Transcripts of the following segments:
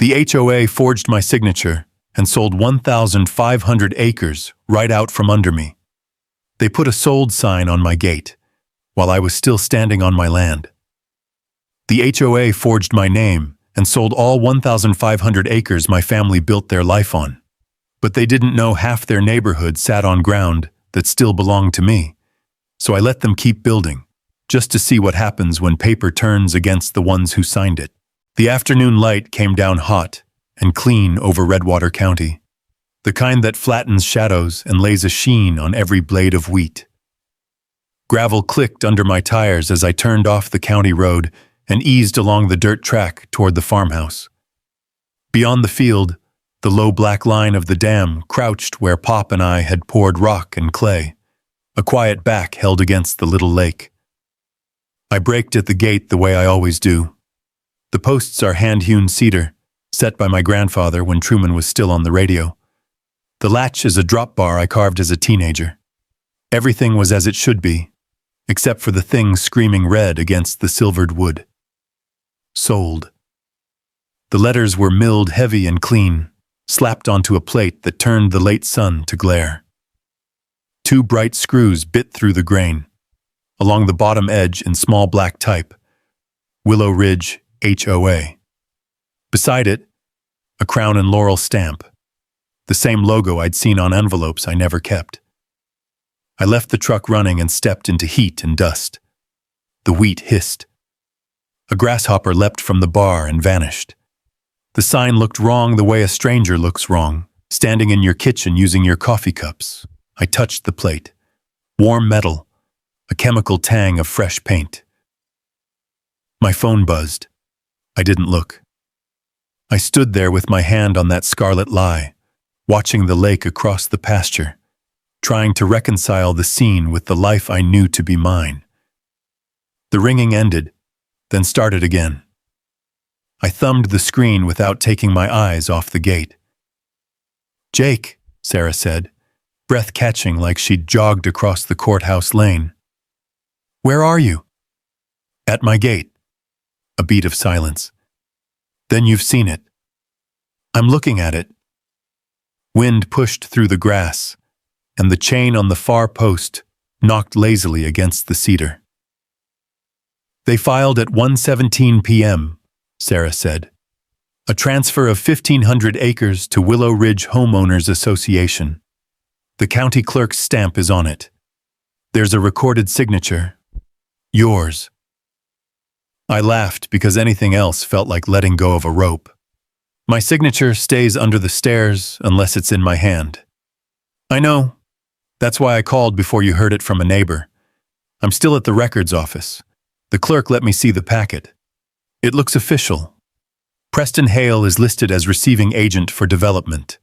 The HOA forged my signature and sold 1,500 acres right out from under me. They put a sold sign on my gate, while I was still standing on my land. The HOA forged my name and sold all 1,500 acres my family built their life on. But they didn't know half their neighborhood sat on ground that still belonged to me. So I let them keep building, just to see what happens when paper turns against the ones who signed it. The afternoon light came down hot and clean over Redwater County, the kind that flattens shadows and lays a sheen on every blade of wheat. Gravel clicked under my tires as I turned off the county road and eased along the dirt track toward the farmhouse. Beyond the field, the low black line of the dam crouched where Pop and I had poured rock and clay, a quiet back held against the little lake. I braked at the gate the way I always do. The posts are hand-hewn cedar, set by my grandfather when Truman was still on the radio. The latch is a drop bar I carved as a teenager. Everything was as it should be, except for the thing screaming red against the silvered wood. Sold. The letters were milled heavy and clean, slapped onto a plate that turned the late sun to glare. 2 bright screws bit through the grain. Along the bottom edge in small black type, Willow Ridge, HOA. Beside it, a crown and laurel stamp, the same logo I'd seen on envelopes I never kept. I left the truck running and stepped into heat and dust. The wheat hissed. A grasshopper leapt from the bar and vanished. The sign looked wrong the way a stranger looks wrong, standing in your kitchen using your coffee cups. I touched the plate. Warm metal, a chemical tang of fresh paint. My phone buzzed. I didn't look. I stood there with my hand on that scarlet lie, watching the lake across the pasture, trying to reconcile the scene with the life I knew to be mine. The ringing ended, then started again. I thumbed the screen without taking my eyes off the gate. "Jake," Sarah said, breath catching like she'd jogged across the courthouse lane. "Where are you?" "At my gate." A beat of silence. "Then you've seen it." "I'm looking at it." Wind pushed through the grass, and the chain on the far post knocked lazily against the cedar. "They filed at 1:17 p.m., Sarah said. "A transfer of 1,500 acres to Willow Ridge Homeowners Association. The county clerk's stamp is on it. There's a recorded signature. Yours." I laughed because anything else felt like letting go of a rope. My signature stays under the stairs unless it's in my hand. "I know. That's why I called before you heard it from a neighbor. I'm still at the records office. The clerk let me see the packet. It looks official. Preston Hale is listed as receiving agent for development.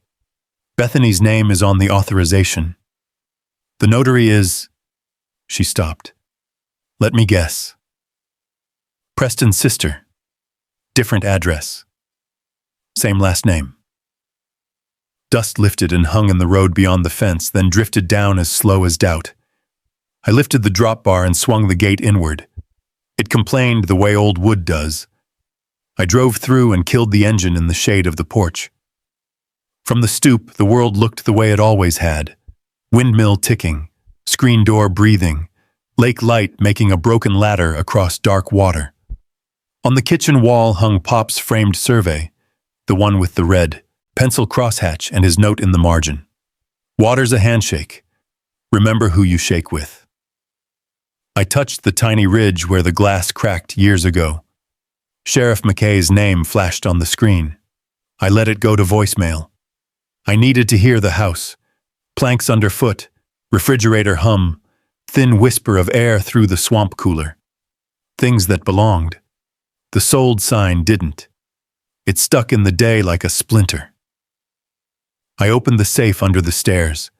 Bethany's name is on the authorization. The notary is..." She stopped. "Let me guess. Preston's sister. Different address. Same last name." Dust lifted and hung in the road beyond the fence, then drifted down as slow as doubt. I lifted the drop bar and swung the gate inward. It complained the way old wood does. I drove through and killed the engine in the shade of the porch. From the stoop, the world looked the way it always had. Windmill ticking, screen door breathing, lake light making a broken ladder across dark water. On the kitchen wall hung Pop's framed survey, the one with the red pencil crosshatch and his note in the margin. "Water's a handshake. Remember who you shake with." I touched the tiny ridge where the glass cracked years ago. Sheriff McKay's name flashed on the screen. I let it go to voicemail. I needed to hear the house. Planks underfoot, refrigerator hum, thin whisper of air through the swamp cooler. Things that belonged. The sold sign didn't. It stuck in the day like a splinter. I opened the safe under the stairs.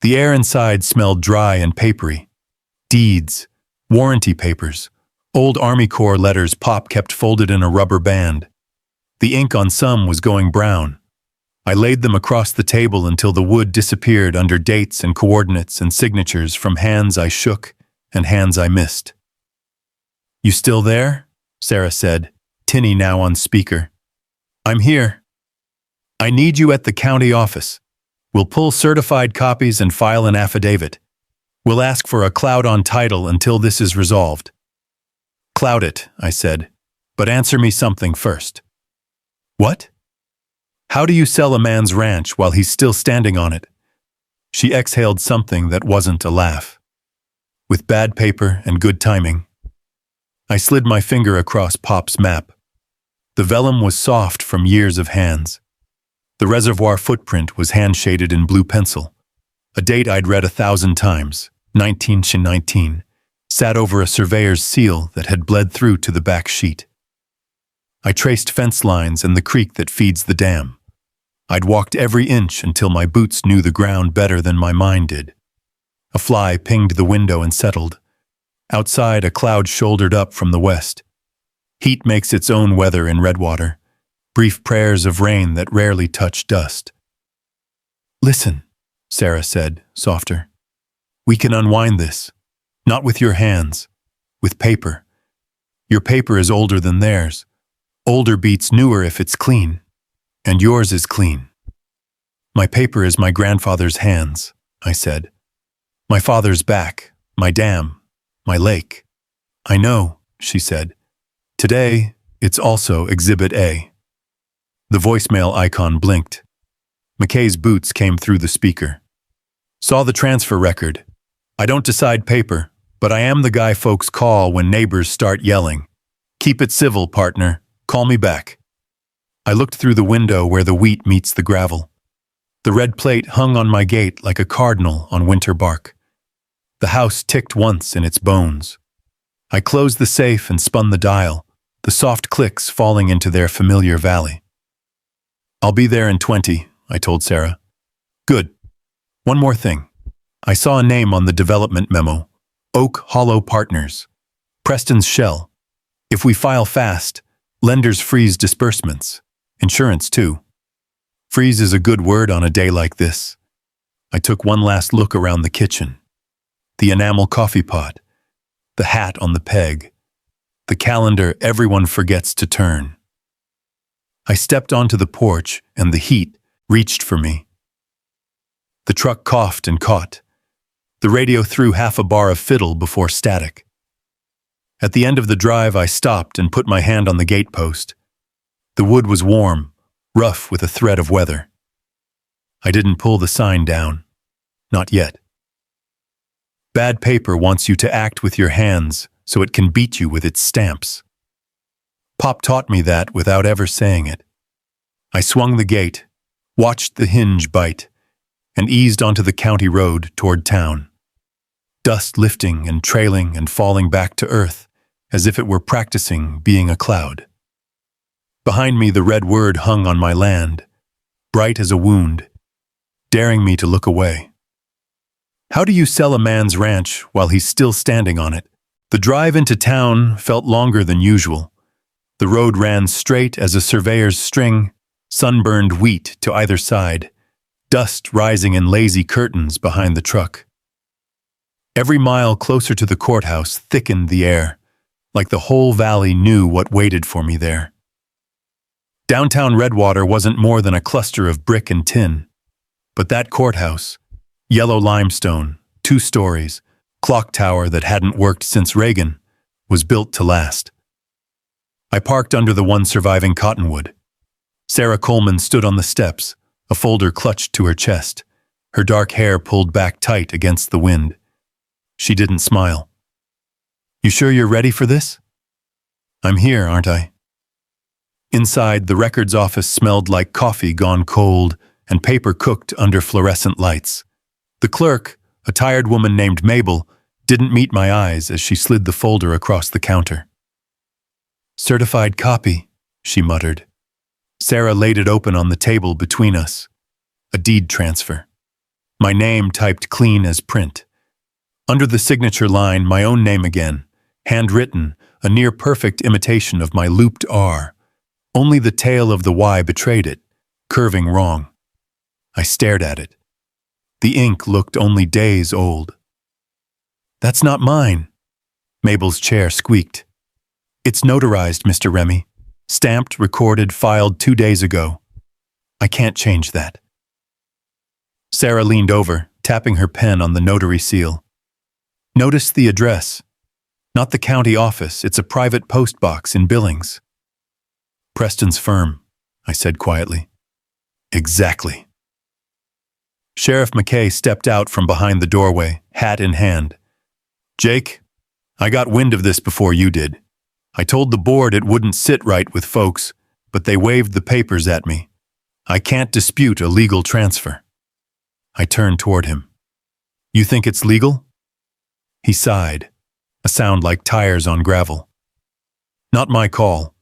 The air inside smelled dry and papery. Deeds, warranty papers, old Army Corps letters Pop kept folded in a rubber band. The ink on some was going brown. I laid them across the table until the wood disappeared under dates and coordinates and signatures from hands I shook and hands I missed. "You still there?" Sarah said, tinny now on speaker. I'm here. I need you at the county office. We'll pull certified copies and file an affidavit. We'll ask for a cloud on title until this is resolved. Cloud it, I said, but answer me something first. What? How do you sell a man's ranch while he's still standing on it? She exhaled something that wasn't a laugh. With bad paper and good timing. I slid my finger across Pop's map. The vellum was soft from years of hands. The reservoir footprint was hand-shaded in blue pencil. A date I'd read 1,000 times, 1919, sat over a surveyor's seal that had bled through to the back sheet. I traced fence lines and the creek that feeds the dam. I'd walked every inch until my boots knew the ground better than my mind did. A fly pinged the window and settled. Outside, a cloud shouldered up from the west. Heat makes its own weather in Redwater, brief prayers of rain that rarely touch dust. Listen, Sarah said, softer. We can unwind this. Not with your hands, with paper. Your paper is older than theirs. Older beats newer if it's clean. And yours is clean. My paper is my grandfather's hands, I said. My father's back, my dam, my lake. I know, she said. Today, it's also Exhibit A. The voicemail icon blinked. McKay's boots came through the speaker. Saw the transfer record. I don't decide paper, but I am the guy folks call when neighbors start yelling. Keep it civil, partner. Call me back. I looked through the window where the wheat meets the gravel. The red plate hung on my gate like a cardinal on winter bark. The house ticked once in its bones. I closed the safe and spun the dial, the soft clicks falling into their familiar valley. I'll be there in 20, I told Sarah. Good. One more thing. I saw a name on the development memo. Oak Hollow Partners. Preston's shell. If we file fast, lenders freeze disbursements. Insurance, too. Freeze is a good word on a day like this. I took one last look around the kitchen. The enamel coffee pot. The hat on the peg. The calendar everyone forgets to turn. I stepped onto the porch and the heat reached for me. The truck coughed and caught. The radio threw half a bar of fiddle before static. At the end of the drive, I stopped and put my hand on the gatepost. The wood was warm, rough with a thread of weather. I didn't pull the sign down. Not yet. Bad paper wants you to act with your hands so it can beat you with its stamps. Pop taught me that without ever saying it. I swung the gate, watched the hinge bite, and eased onto the county road toward town. Dust lifting and trailing and falling back to earth as if it were practicing being a cloud. Behind me, the red word hung on my land, bright as a wound, daring me to look away. How do you sell a man's ranch while he's still standing on it? The drive into town felt longer than usual. The road ran straight as a surveyor's string, sunburned wheat to either side, dust rising in lazy curtains behind the truck. Every mile closer to the courthouse thickened the air, like the whole valley knew what waited for me there. Downtown Redwater wasn't more than a cluster of brick and tin, but that courthouse, yellow limestone, 2 stories, clock tower that hadn't worked since Reagan, was built to last. I parked under the one surviving cottonwood. Sarah Coleman stood on the steps, a folder clutched to her chest, her dark hair pulled back tight against the wind. She didn't smile. You sure you're ready for this? I'm here, aren't I? Inside, the records office smelled like coffee gone cold and paper cooked under fluorescent lights. The clerk, a tired woman named Mabel, didn't meet my eyes as she slid the folder across the counter. Certified copy, she muttered. Sarah laid it open on the table between us. A deed transfer. My name typed clean as print. Under the signature line, my own name again, handwritten, a near-perfect imitation of my looped R. Only the tail of the Y betrayed it, curving wrong. I stared at it. The ink looked only days old. That's not mine. Mabel's chair squeaked. It's notarized, Mr. Remy. Stamped, recorded, filed 2 days ago. I can't change that. Sarah leaned over, tapping her pen on the notary seal. Notice the address. Not the county office, it's a private post box in Billings. Preston's firm, I said quietly. Exactly. Sheriff McKay stepped out from behind the doorway, hat in hand. Jake, I got wind of this before you did. I told the board it wouldn't sit right with folks, but they waved the papers at me. I can't dispute a legal transfer. I turned toward him. You think it's legal? He sighed, a sound like tires on gravel. Not my call.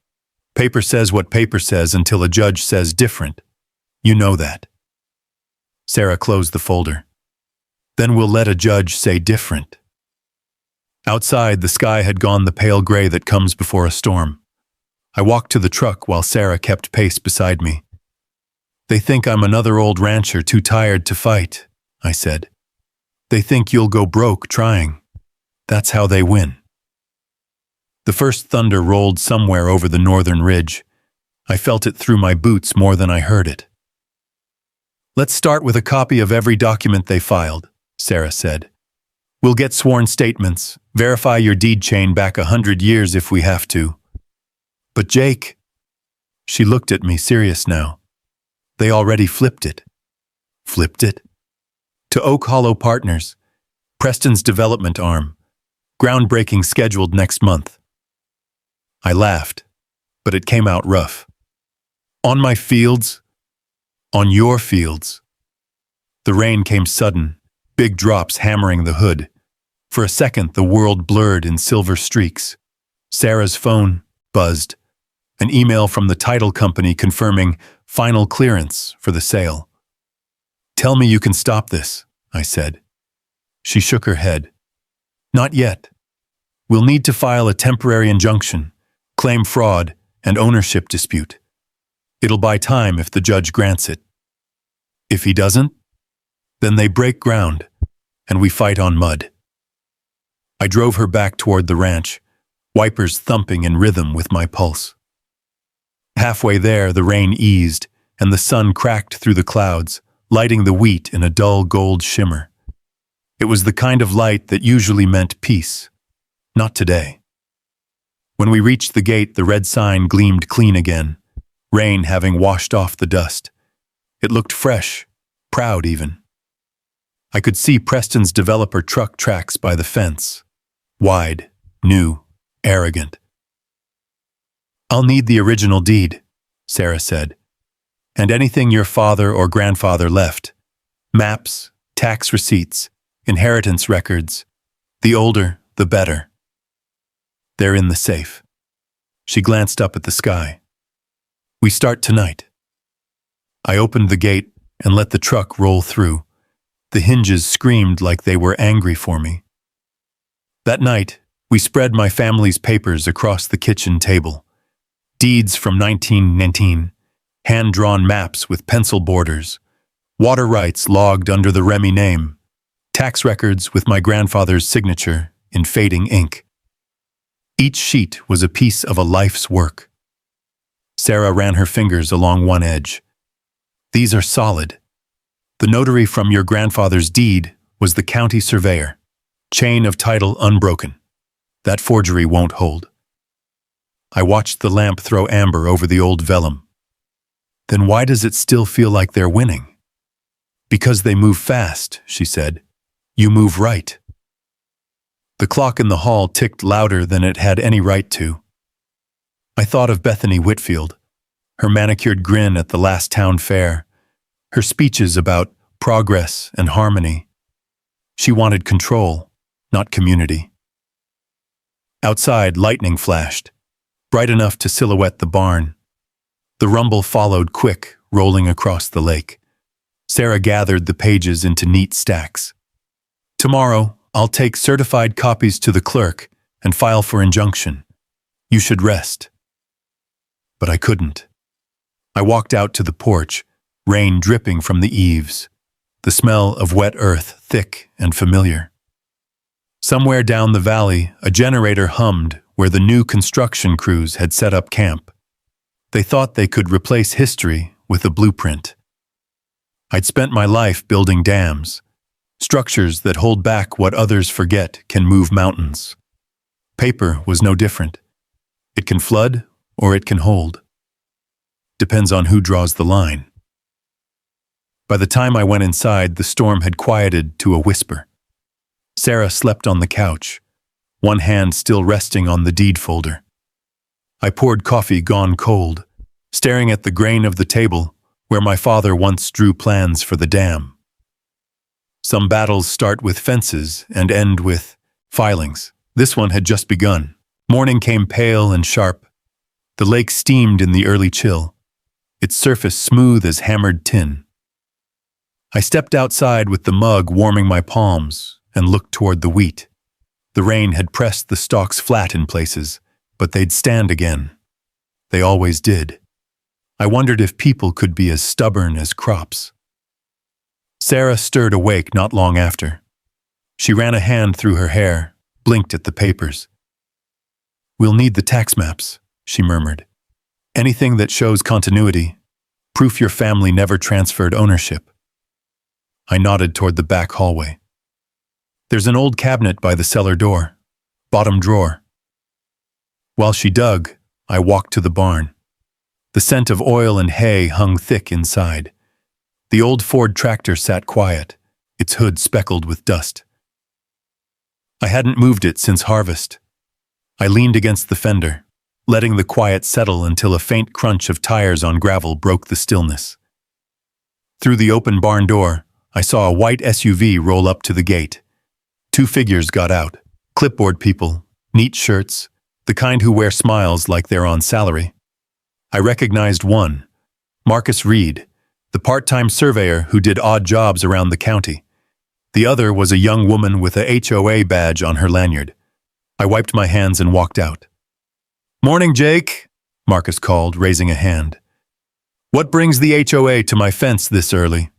Paper says what paper says until a judge says different. You know that. Sarah closed the folder. Then we'll let a judge say different. Outside, the sky had gone the pale gray that comes before a storm. I walked to the truck while Sarah kept pace beside me. They think I'm another old rancher too tired to fight, I said. They think you'll go broke trying. That's how they win. The first thunder rolled somewhere over the northern ridge. I felt it through my boots more than I heard it. Let's start with a copy of every document they filed, Sarah said. We'll get sworn statements, verify your deed chain back 100 years if we have to. But Jake, she looked at me serious now. They already flipped it. Flipped it? To Oak Hollow Partners, Preston's development arm. Groundbreaking scheduled next month. I laughed, but it came out rough. On my fields? On your fields. The rain came sudden, big drops hammering the hood. For a second, the world blurred in silver streaks. Sarah's phone buzzed. An email from the title company confirming final clearance for the sale. Tell me you can stop this, I said. She shook her head. Not yet. We'll need to file a temporary injunction, claim fraud, and ownership dispute. It'll buy time if the judge grants it. If he doesn't, then they break ground, and we fight on mud. I drove her back toward the ranch, wipers thumping in rhythm with my pulse. Halfway there, the rain eased, and the sun cracked through the clouds, lighting the wheat in a dull gold shimmer. It was the kind of light that usually meant peace. Not today. When we reached the gate, the red sign gleamed clean again, rain having washed off the dust. It looked fresh, proud even. I could see Preston's developer truck tracks by the fence. Wide, new, arrogant. I'll need the original deed, Sarah said, and anything your father or grandfather left. Maps, tax receipts, inheritance records. The older, the better. They're in the safe. She glanced up at the sky. We start tonight. I opened the gate and let the truck roll through. The hinges screamed like they were angry for me. That night, we spread my family's papers across the kitchen table. Deeds from 1919, hand-drawn maps with pencil borders, water rights logged under the Remy name, tax records with my grandfather's signature in fading ink. Each sheet was a piece of a life's work. Sarah ran her fingers along one edge. These are solid. The notary from your grandfather's deed was the county surveyor. Chain of title unbroken. That forgery won't hold. I watched the lamp throw amber over the old vellum. Then why does it still feel like they're winning? Because they move fast, she said. You move right. The clock in the hall ticked louder than it had any right to. I thought of Bethany Whitfield, her manicured grin at the last town fair, her speeches about progress and harmony. She wanted control, not community. Outside, lightning flashed, bright enough to silhouette the barn. The rumble followed quick, rolling across the lake. Sarah gathered the pages into neat stacks. Tomorrow, I'll take certified copies to the clerk and file for injunction. You should rest. But I couldn't. I walked out to the porch, rain dripping from the eaves, the smell of wet earth thick and familiar. Somewhere down the valley, a generator hummed where the new construction crews had set up camp. They thought they could replace history with a blueprint. I'd spent my life building dams, structures that hold back what others forget can move mountains. Paper was no different. It can flood or it can hold. Depends on who draws the line. By the time I went inside, the storm had quieted to a whisper. Sarah slept on the couch, one hand still resting on the deed folder. I poured coffee gone cold, staring at the grain of the table where my father once drew plans for the dam. Some battles start with fences and end with filings. This one had just begun. Morning came pale and sharp. The lake steamed in the early chill, its surface smooth as hammered tin. I stepped outside with the mug warming my palms and looked toward the wheat. The rain had pressed the stalks flat in places, but they'd stand again. They always did. I wondered if people could be as stubborn as crops. Sarah stirred awake not long after. She ran a hand through her hair, blinked at the papers. "We'll need the tax maps," she murmured. "Anything that shows continuity, proof your family never transferred ownership." I nodded toward the back hallway. "There's an old cabinet by the cellar door, bottom drawer." While she dug, I walked to the barn. The scent of oil and hay hung thick inside. The old Ford tractor sat quiet, its hood speckled with dust. I hadn't moved it since harvest. I leaned against the fender, letting the quiet settle until a faint crunch of tires on gravel broke the stillness. Through the open barn door, I saw a white SUV roll up to the gate. Two figures got out, clipboard people, neat shirts, the kind who wear smiles like they're on salary. I recognized one, Marcus Reed, the part-time surveyor who did odd jobs around the county. The other was a young woman with a HOA badge on her lanyard. I wiped my hands and walked out. "Morning, Jake," Marcus called, raising a hand. "What brings the HOA to my fence this early?"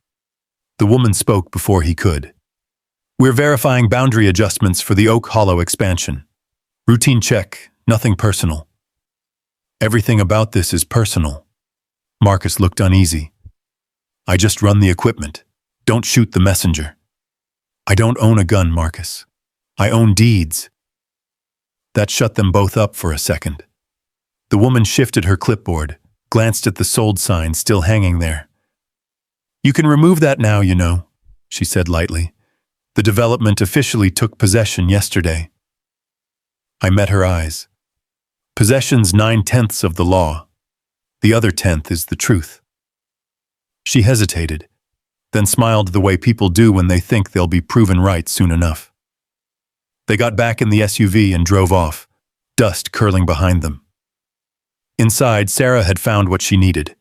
The woman spoke before he could. "We're verifying boundary adjustments for the Oak Hollow expansion. Routine check, nothing personal." "Everything about this is personal." Marcus looked uneasy. "I just run the equipment. Don't shoot the messenger." "I don't own a gun, Marcus. I own deeds." That shut them both up for a second. The woman shifted her clipboard, glanced at the sold sign still hanging there. "You can remove that now, you know," she said lightly. "The development officially took possession yesterday." I met her eyes. Possession's 9/10 of the law. The other 10th is the truth. She hesitated, then smiled the way people do when they think they'll be proven right soon enough. They got back in the SUV and drove off, dust curling behind them. Inside, Sarah had found what she needed: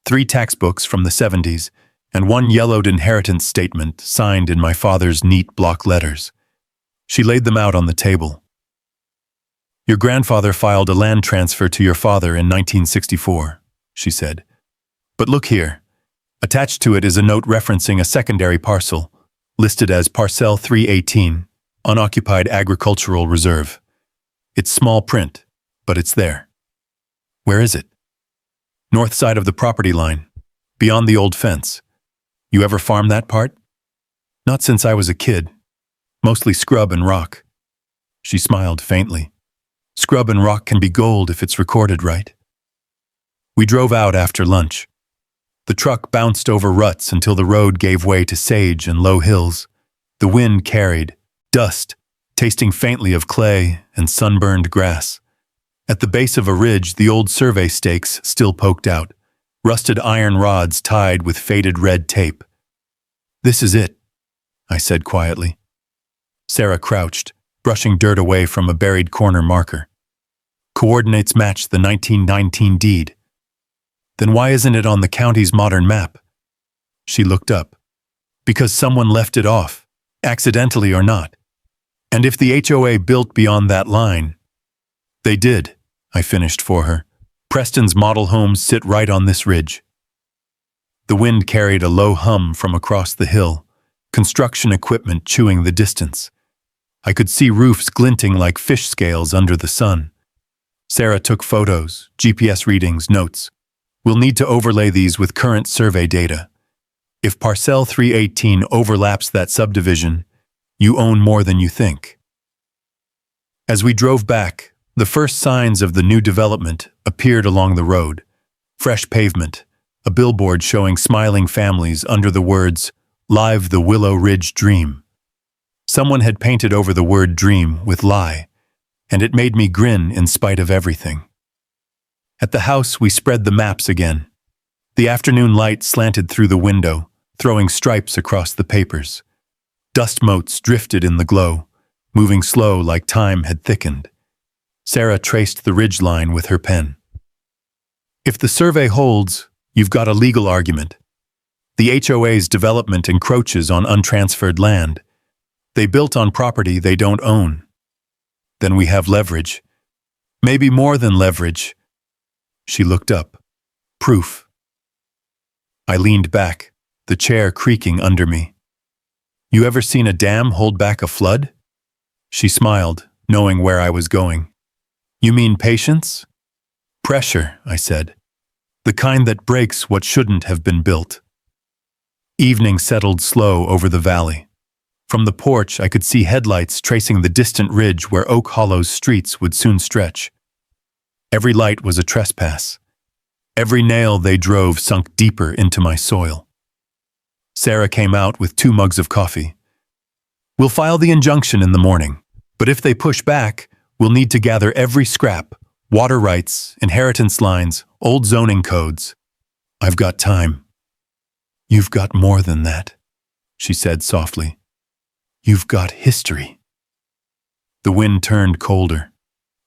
3 tax books from the 70s and 1 yellowed inheritance statement signed in my father's neat block letters. She laid them out on the table. "Your grandfather filed a land transfer to your father in 1964, she said. "But look here. Attached to it is a note referencing a secondary parcel, listed as Parcel 318, Unoccupied Agricultural Reserve. It's small print, but it's there." "Where is it?" "North side of the property line, beyond the old fence. You ever farm that part?" "Not since I was a kid. Mostly scrub and rock." She smiled faintly. "Scrub and rock can be gold if it's recorded right." We drove out after lunch. The truck bounced over ruts until the road gave way to sage and low hills. The wind carried dust, tasting faintly of clay and sunburned grass. At the base of a ridge, the old survey stakes still poked out, rusted iron rods tied with faded red tape. "This is it," I said quietly. Sarah crouched, brushing dirt away from a buried corner marker. "Coordinates match the 1919 deed." "Then why isn't it on the county's modern map?" She looked up. "Because someone left it off, accidentally or not. And if the HOA built beyond that line—" "They did," I finished for her. "Preston's model homes sit right on this ridge." The wind carried a low hum from across the hill, construction equipment chewing the distance. I could see roofs glinting like fish scales under the sun. Sarah took photos, GPS readings, notes. We'll need to overlay these with current survey data. If Parcel 318 overlaps that subdivision, you own more than you think. As we drove back, the first signs of the new development appeared along the road. Fresh pavement, a billboard showing smiling families under the words, "Live the Willow Ridge Dream." Someone had painted over the word dream with lie, and it made me grin in spite of everything. At the house, we spread the maps again. The afternoon light slanted through the window, throwing stripes across the papers. Dust motes drifted in the glow, moving slow like time had thickened. Sarah traced the ridgeline with her pen. If the survey holds, you've got a legal argument. The HOA's development encroaches on untransferred land. They built on property they don't own. Then we have leverage. Maybe more than leverage. She looked up. Proof. I leaned back, the chair creaking under me. You ever seen a dam hold back a flood? She smiled, knowing where I was going. You mean patience? Pressure, I said. The kind that breaks what shouldn't have been built. Evening settled slow over the valley. From the porch, I could see headlights tracing the distant ridge where Oak Hollow's streets would soon stretch. Every light was a trespass. Every nail they drove sunk deeper into my soil. Sarah came out with 2 mugs of coffee. We'll file the injunction in the morning, but if they push back, we'll need to gather every scrap, water rights, inheritance lines, old zoning codes. I've got time. You've got more than that, she said softly. You've got history. The wind turned colder.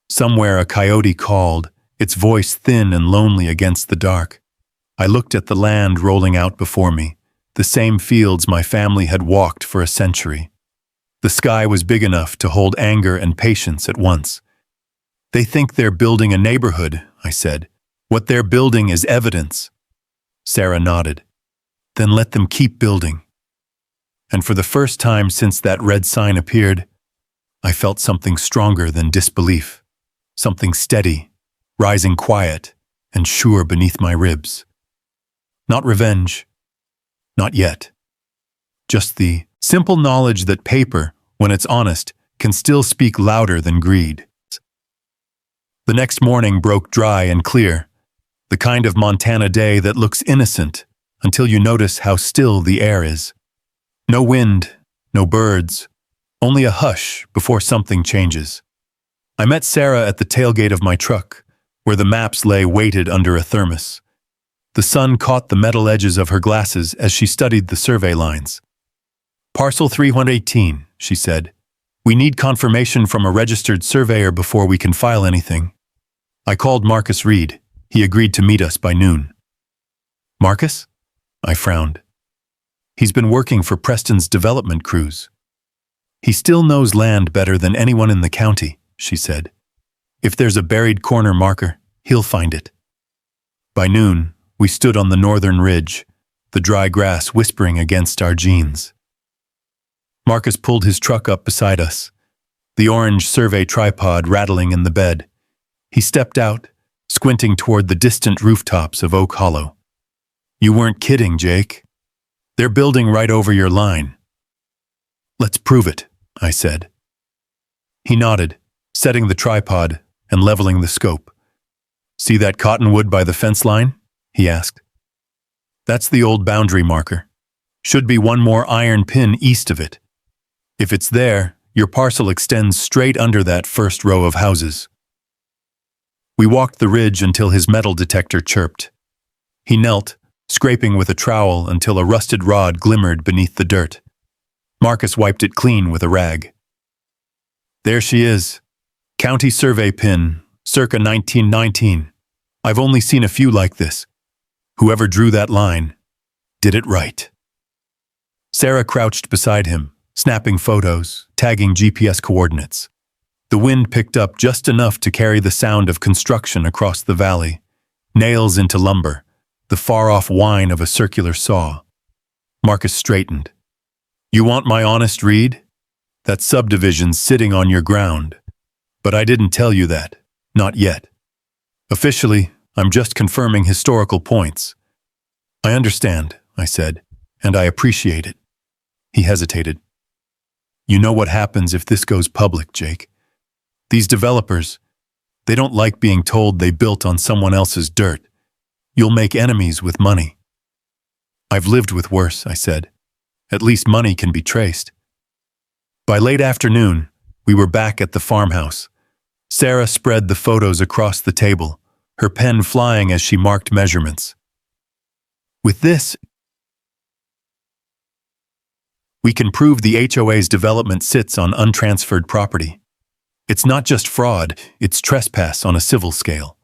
Somewhere a coyote called, its voice thin and lonely against the dark. I looked at the land rolling out before me, the same fields my family had walked for a century. The sky was big enough to hold anger and patience at once. They think they're building a neighborhood, I said. What they're building is evidence. Sarah nodded. Then let them keep building. And for the first time since that red sign appeared, I felt something stronger than disbelief, something steady, rising quiet and sure beneath my ribs. Not revenge, not yet. Just the simple knowledge that paper, when it's honest, can still speak louder than greed. The next morning broke dry and clear, the kind of Montana day that looks innocent until you notice how still the air is. No wind, no birds, only a hush before something changes. I met Sarah at the tailgate of my truck, where the maps lay weighted under a thermos. The sun caught the metal edges of her glasses as she studied the survey lines. Parcel 318, she said. We need confirmation from a registered surveyor before we can file anything. I called Marcus Reed. He agreed to meet us by noon. Marcus? I frowned. He's been working for Preston's development crews. He still knows land better than anyone in the county, she said. If there's a buried corner marker, he'll find it. By noon, we stood on the northern ridge, the dry grass whispering against our jeans. Marcus pulled his truck up beside us, the orange survey tripod rattling in the bed. He stepped out, squinting toward the distant rooftops of Oak Hollow. You weren't kidding, Jake. They're building right over your line. Let's prove it, I said. He nodded, setting the tripod and leveling the scope. See that cottonwood by the fence line? He asked. That's the old boundary marker. Should be one more iron pin east of it. If it's there, your parcel extends straight under that first row of houses. We walked the ridge until his metal detector chirped. He knelt, scraping with a trowel until a rusted rod glimmered beneath the dirt. Marcus wiped it clean with a rag. There she is. County survey pin, circa 1919. I've only seen a few like this. Whoever drew that line did it right. Sarah crouched beside him, snapping photos, tagging GPS coordinates. The wind picked up just enough to carry the sound of construction across the valley, nails into lumber, the far-off whine of a circular saw. Marcus straightened. You want my honest read? That subdivision's sitting on your ground. But I didn't tell you that. Not yet. Officially, I'm just confirming historical points. I understand, I said, and I appreciate it. He hesitated. You know what happens if this goes public, Jake. These developers, they don't like being told they built on someone else's dirt. You'll make enemies with money. I've lived with worse, I said. At least money can be traced. By late afternoon, we were back at the farmhouse. Sarah spread the photos across the table, her pen flying as she marked measurements. With this, we can prove the HOA's development sits on untransferred property. It's not just fraud, it's trespass on a civil scale.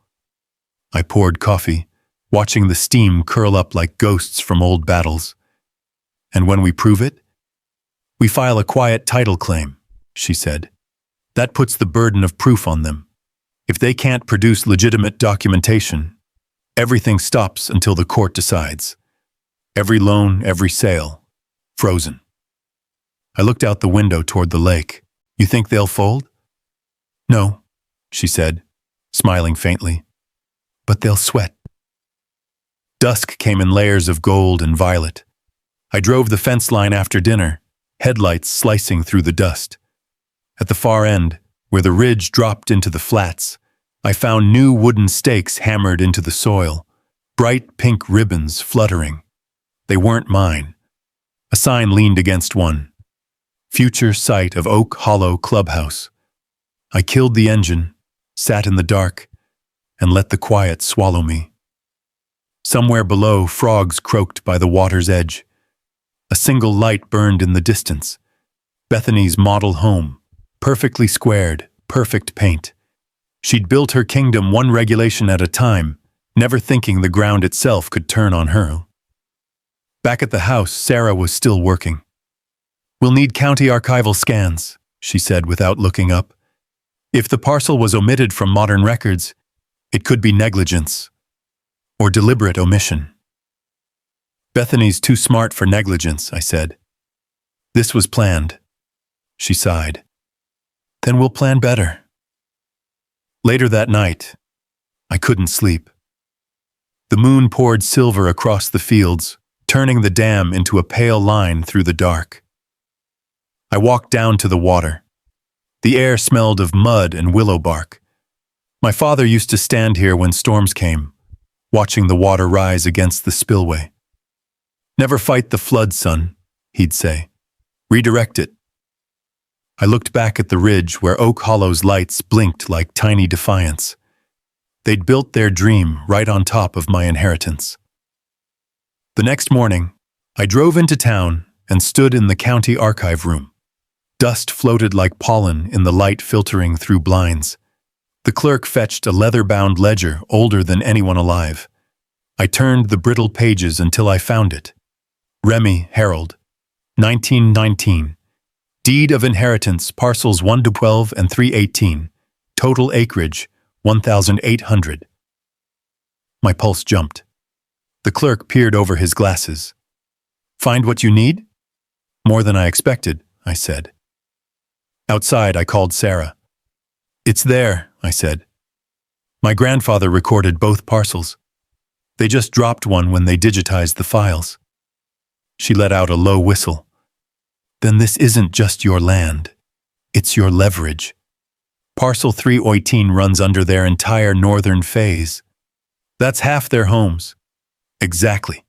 I poured coffee, watching the steam curl up like ghosts from old battles. And when we prove it, we file a quiet title claim, she said. That puts the burden of proof on them. If they can't produce legitimate documentation, everything stops until the court decides. Every loan, every sale, frozen. I looked out the window toward the lake. You think they'll fold? No, she said, smiling faintly. But they'll sweat. Dusk came in layers of gold and violet. I drove the fence line after dinner, headlights slicing through the dust. At the far end, where the ridge dropped into the flats, I found new wooden stakes hammered into the soil, bright pink ribbons fluttering. They weren't mine. A sign leaned against one. Future site of Oak Hollow Clubhouse. I killed the engine, sat in the dark, and let the quiet swallow me. Somewhere below, frogs croaked by the water's edge. A single light burned in the distance. Bethany's model home, perfectly squared, perfect paint. She'd built her kingdom one regulation at a time, never thinking the ground itself could turn on her. Back at the house, Sarah was still working. We'll need county archival scans, she said without looking up. If the parcel was omitted from modern records, it could be negligence or deliberate omission. Bethany's too smart for negligence, I said. This was planned. She sighed. Then we'll plan better. Later that night, I couldn't sleep. The moon poured silver across the fields, turning the dam into a pale line through the dark. I walked down to the water. The air smelled of mud and willow bark. My father used to stand here when storms came, watching the water rise against the spillway. Never fight the flood, son, he'd say. Redirect it. I looked back at the ridge where Oak Hollow's lights blinked like tiny defiance. They'd built their dream right on top of my inheritance. The next morning, I drove into town and stood in the county archive room. Dust floated like pollen in the light filtering through blinds. The clerk fetched a leather-bound ledger older than anyone alive. I turned the brittle pages until I found it. Remy Harold, 1919. Deed of inheritance, parcels 1 to 12 and 318. Total acreage, 1,800. My pulse jumped. The clerk peered over his glasses. Find what you need? More than I expected, I said. Outside, I called Sarah. It's there, I said. My grandfather recorded both parcels. They just dropped one when they digitized the files. She let out a low whistle. Then this isn't just your land. It's your leverage. Parcel 318 runs under their entire northern phase. That's half their homes. Exactly.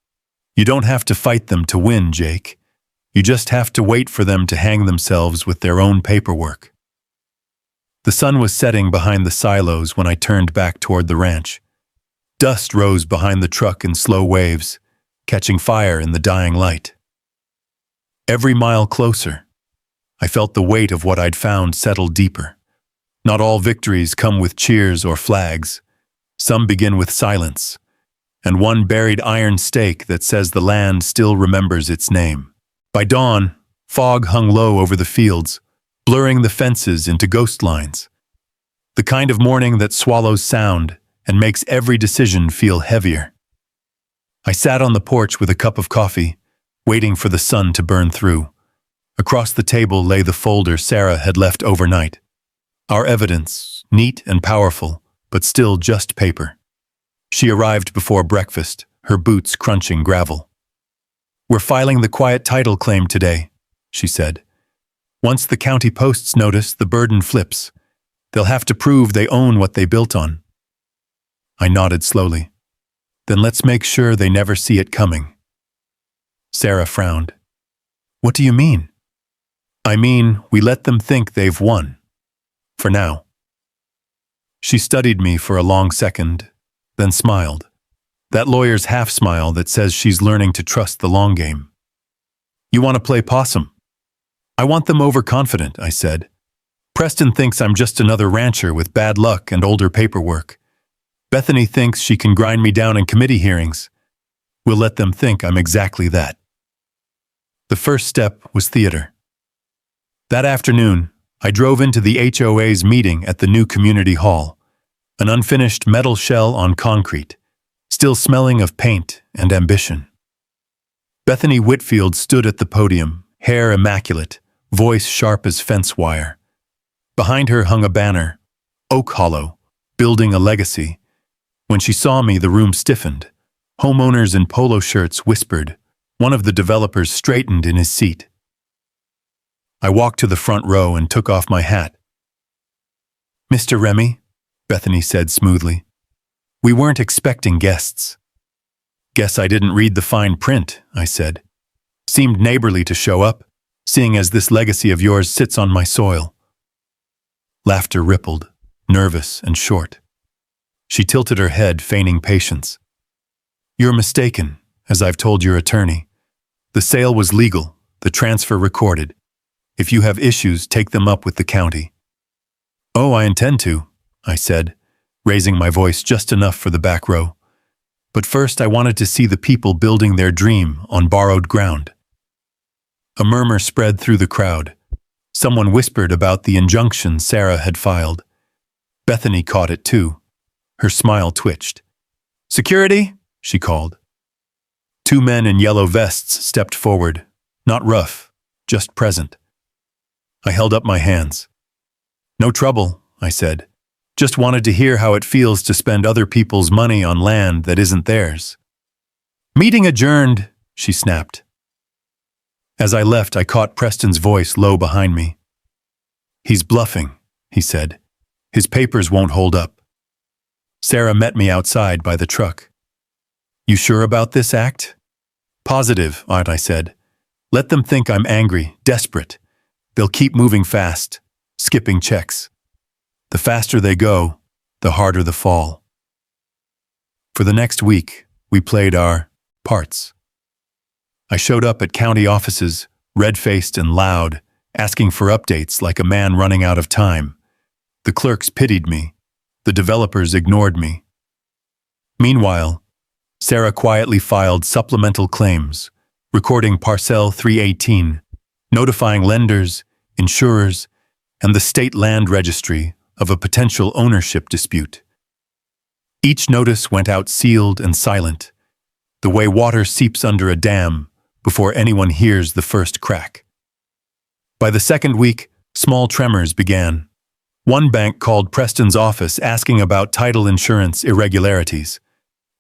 You don't have to fight them to win, Jake. You just have to wait for them to hang themselves with their own paperwork. The sun was setting behind the silos when I turned back toward the ranch. Dust rose behind the truck in slow waves, catching fire in the dying light. Every mile closer, I felt the weight of what I'd found settle deeper. Not all victories come with cheers or flags. Some begin with silence, and one buried iron stake that says the land still remembers its name. By dawn, fog hung low over the fields, blurring the fences into ghost lines. The kind of morning that swallows sound and makes every decision feel heavier. I sat on the porch with a cup of coffee, waiting for the sun to burn through. Across the table lay the folder Sarah had left overnight. Our evidence, neat and powerful, but still just paper. She arrived before breakfast, her boots crunching gravel. "We're filing the quiet title claim today," she said. "Once the county posts notice, the burden flips. They'll have to prove they own what they built on." I nodded slowly. "Then let's make sure they never see it coming." Sarah frowned. "What do you mean?" "I mean, we let them think they've won. For now." She studied me for a long second, then smiled. That lawyer's half-smile that says she's learning to trust the long game. "You want to play possum?" "I want them overconfident," I said. "Preston thinks I'm just another rancher with bad luck and older paperwork. Bethany thinks she can grind me down in committee hearings. We'll let them think I'm exactly that." The first step was theater. That afternoon, I drove into the HOA's meeting at the new community hall, an unfinished metal shell on concrete, still smelling of paint and ambition. Bethany Whitfield stood at the podium, hair immaculate, voice sharp as fence wire. Behind her hung a banner, "Oak Hollow, building a legacy." When she saw me, the room stiffened. Homeowners in polo shirts whispered. One of the developers straightened in his seat. I walked to the front row and took off my hat. "Mr. Remy," Bethany said smoothly, "we weren't expecting guests." "Guess I didn't read the fine print," I said. "Seemed neighborly to show up, seeing as this legacy of yours sits on my soil." Laughter rippled, nervous and short. She tilted her head, feigning patience. "You're mistaken, as I've told your attorney. The sale was legal, the transfer recorded. If you have issues, take them up with the county." "Oh, I intend to," I said, raising my voice just enough for the back row. "But first I wanted to see the people building their dream on borrowed ground." A murmur spread through the crowd. Someone whispered about the injunction Sarah had filed. Bethany caught it too. Her smile twitched. "Security?" she called. Two men in yellow vests stepped forward, not rough, just present. I held up my hands. "No trouble," I said. "Just wanted to hear how it feels to spend other people's money on land that isn't theirs." "Meeting adjourned," she snapped. As I left, I caught Preston's voice low behind me. "He's bluffing," he said. "His papers won't hold up." Sarah met me outside by the truck. "You sure about this act?" "Positive," I said. "Let them think I'm angry, desperate. They'll keep moving fast, skipping checks. The faster they go, the harder the fall." For the next week, we played our parts. I showed up at county offices, red-faced and loud, asking for updates like a man running out of time. The clerks pitied me. The developers ignored me. Meanwhile, Sarah quietly filed supplemental claims, recording Parcel 318, notifying lenders, insurers, and the state land registry of a potential ownership dispute. Each notice went out sealed and silent, the way water seeps under a dam before anyone hears the first crack. By the second week, small tremors began. One bank called Preston's office asking about title insurance irregularities.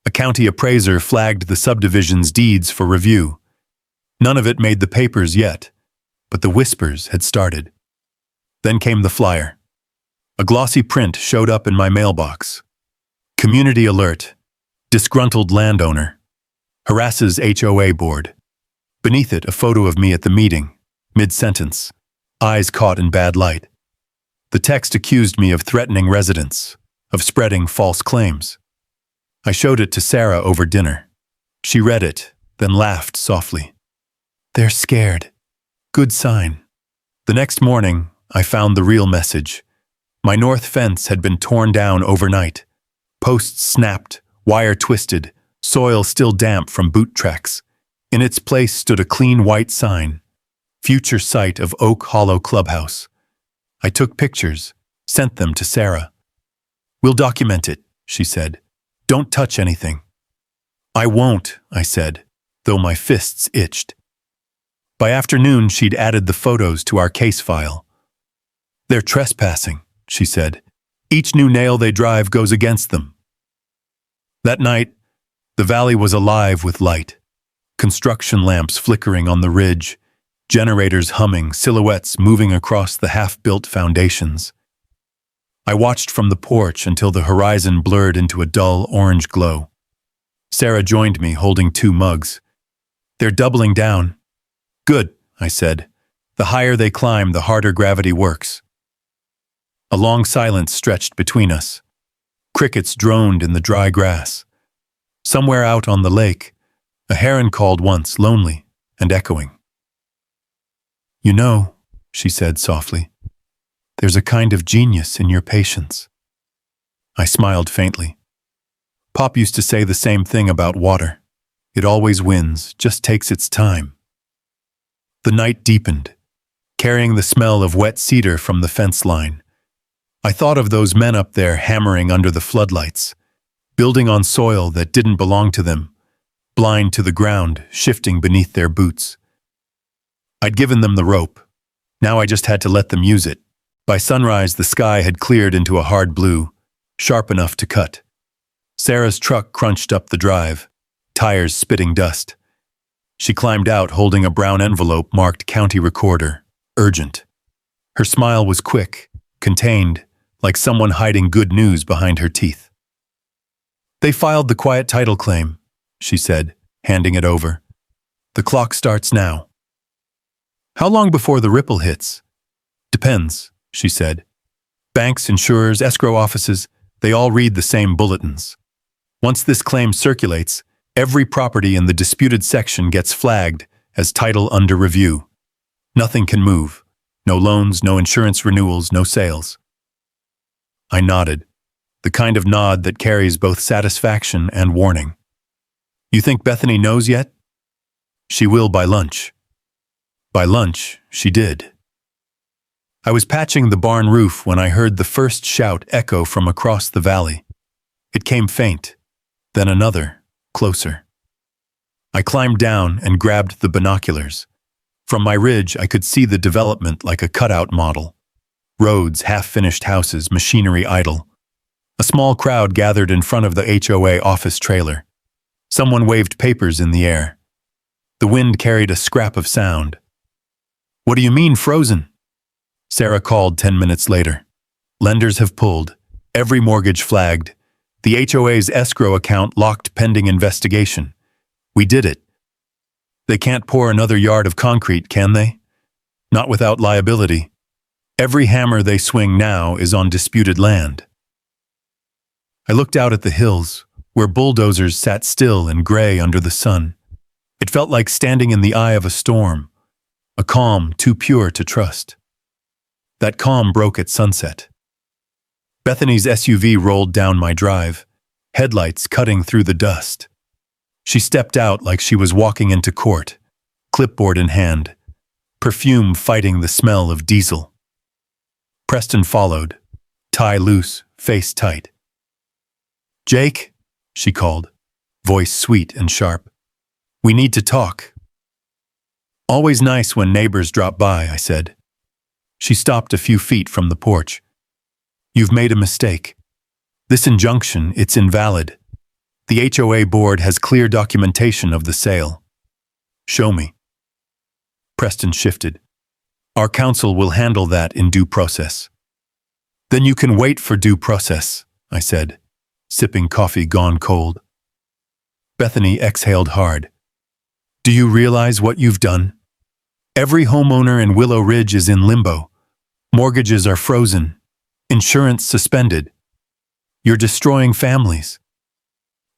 A county appraiser flagged the subdivision's deeds for review. None of it made the papers yet, but the whispers had started. Then came the flyer. A glossy print showed up in my mailbox. Community alert. Disgruntled landowner. Harasses HOA board. Beneath it, a photo of me at the meeting, mid-sentence, eyes caught in bad light. The text accused me of threatening residents, of spreading false claims. I showed it to Sarah over dinner. She read it, then laughed softly. "They're scared. Good sign." The next morning, I found the real message. My north fence had been torn down overnight. Posts snapped, wire twisted, soil still damp from boot tracks. In its place stood a clean white sign, future site of Oak Hollow Clubhouse. I took pictures, sent them to Sarah. "We'll document it," she said. "Don't touch anything." "I won't," I said, though my fists itched. By afternoon, she'd added the photos to our case file. "They're trespassing," she said. Each new nail they drive goes against them. That night, the valley was alive with light. Construction lamps flickering on the ridge, generators humming, silhouettes moving across the half-built foundations. I watched from the porch until the horizon blurred into a dull orange glow. Sarah joined me, holding 2 mugs. "They're doubling down." "Good," I said. "The higher they climb, the harder gravity works." A long silence stretched between us. Crickets droned in the dry grass. Somewhere out on the lake, a heron called once, lonely and echoing. "You know," she said softly, "there's a kind of genius in your patience." I smiled faintly. Pop used to say the same thing about water. It always wins, just takes its time. The night deepened, carrying the smell of wet cedar from the fence line. I thought of those men up there hammering under the floodlights, building on soil that didn't belong to them, blind to the ground, shifting beneath their boots. I'd given them the rope. Now I just had to let them use it. By sunrise, the sky had cleared into a hard blue, sharp enough to cut. Sarah's truck crunched up the drive, tires spitting dust. She climbed out holding a brown envelope marked County Recorder, urgent. Her smile was quick, contained, like someone hiding good news behind her teeth. "They filed the quiet title claim," she said, handing it over. "The clock starts now." "How long before the ripple hits?" "Depends," she said. "Banks, insurers, escrow offices, they all read the same bulletins. Once this claim circulates, every property in the disputed section gets flagged as title under review. Nothing can move. No loans, no insurance renewals, no sales." I nodded, the kind of nod that carries both satisfaction and warning. "You think Bethany knows yet?" "She will by lunch." By lunch, she did. I was patching the barn roof when I heard the first shout echo from across the valley. It came faint, then another, closer. I climbed down and grabbed the binoculars. From my ridge, I could see the development like a cutout model. Roads, half-finished houses, machinery idle. A small crowd gathered in front of the HOA office trailer. Someone waved papers in the air. The wind carried a scrap of sound. "What do you mean, frozen?" Sarah called 10 minutes later. "Lenders have pulled. Every mortgage flagged. The HOA's escrow account locked pending investigation. We did it. They can't pour another yard of concrete, can they? Not without liability. Every hammer they swing now is on disputed land." I looked out at the hills, where bulldozers sat still and gray under the sun. It felt like standing in the eye of a storm, a calm too pure to trust. That calm broke at sunset. Bethany's SUV rolled down my drive, headlights cutting through the dust. She stepped out like she was walking into court, clipboard in hand, perfume fighting the smell of diesel. Preston followed, tie loose, face tight. "Jake," she called, voice sweet and sharp. "We need to talk." "Always nice when neighbors drop by," I said. She stopped a few feet from the porch. "You've made a mistake. This injunction, it's invalid. The HOA board has clear documentation of the sale." "Show me." Preston shifted. "Our counsel will handle that in due process." "Then you can wait for due process," I said, sipping coffee gone cold. Bethany exhaled hard. "Do you realize what you've done? Every homeowner in Willow Ridge is in limbo. Mortgages are frozen. Insurance suspended. You're destroying families."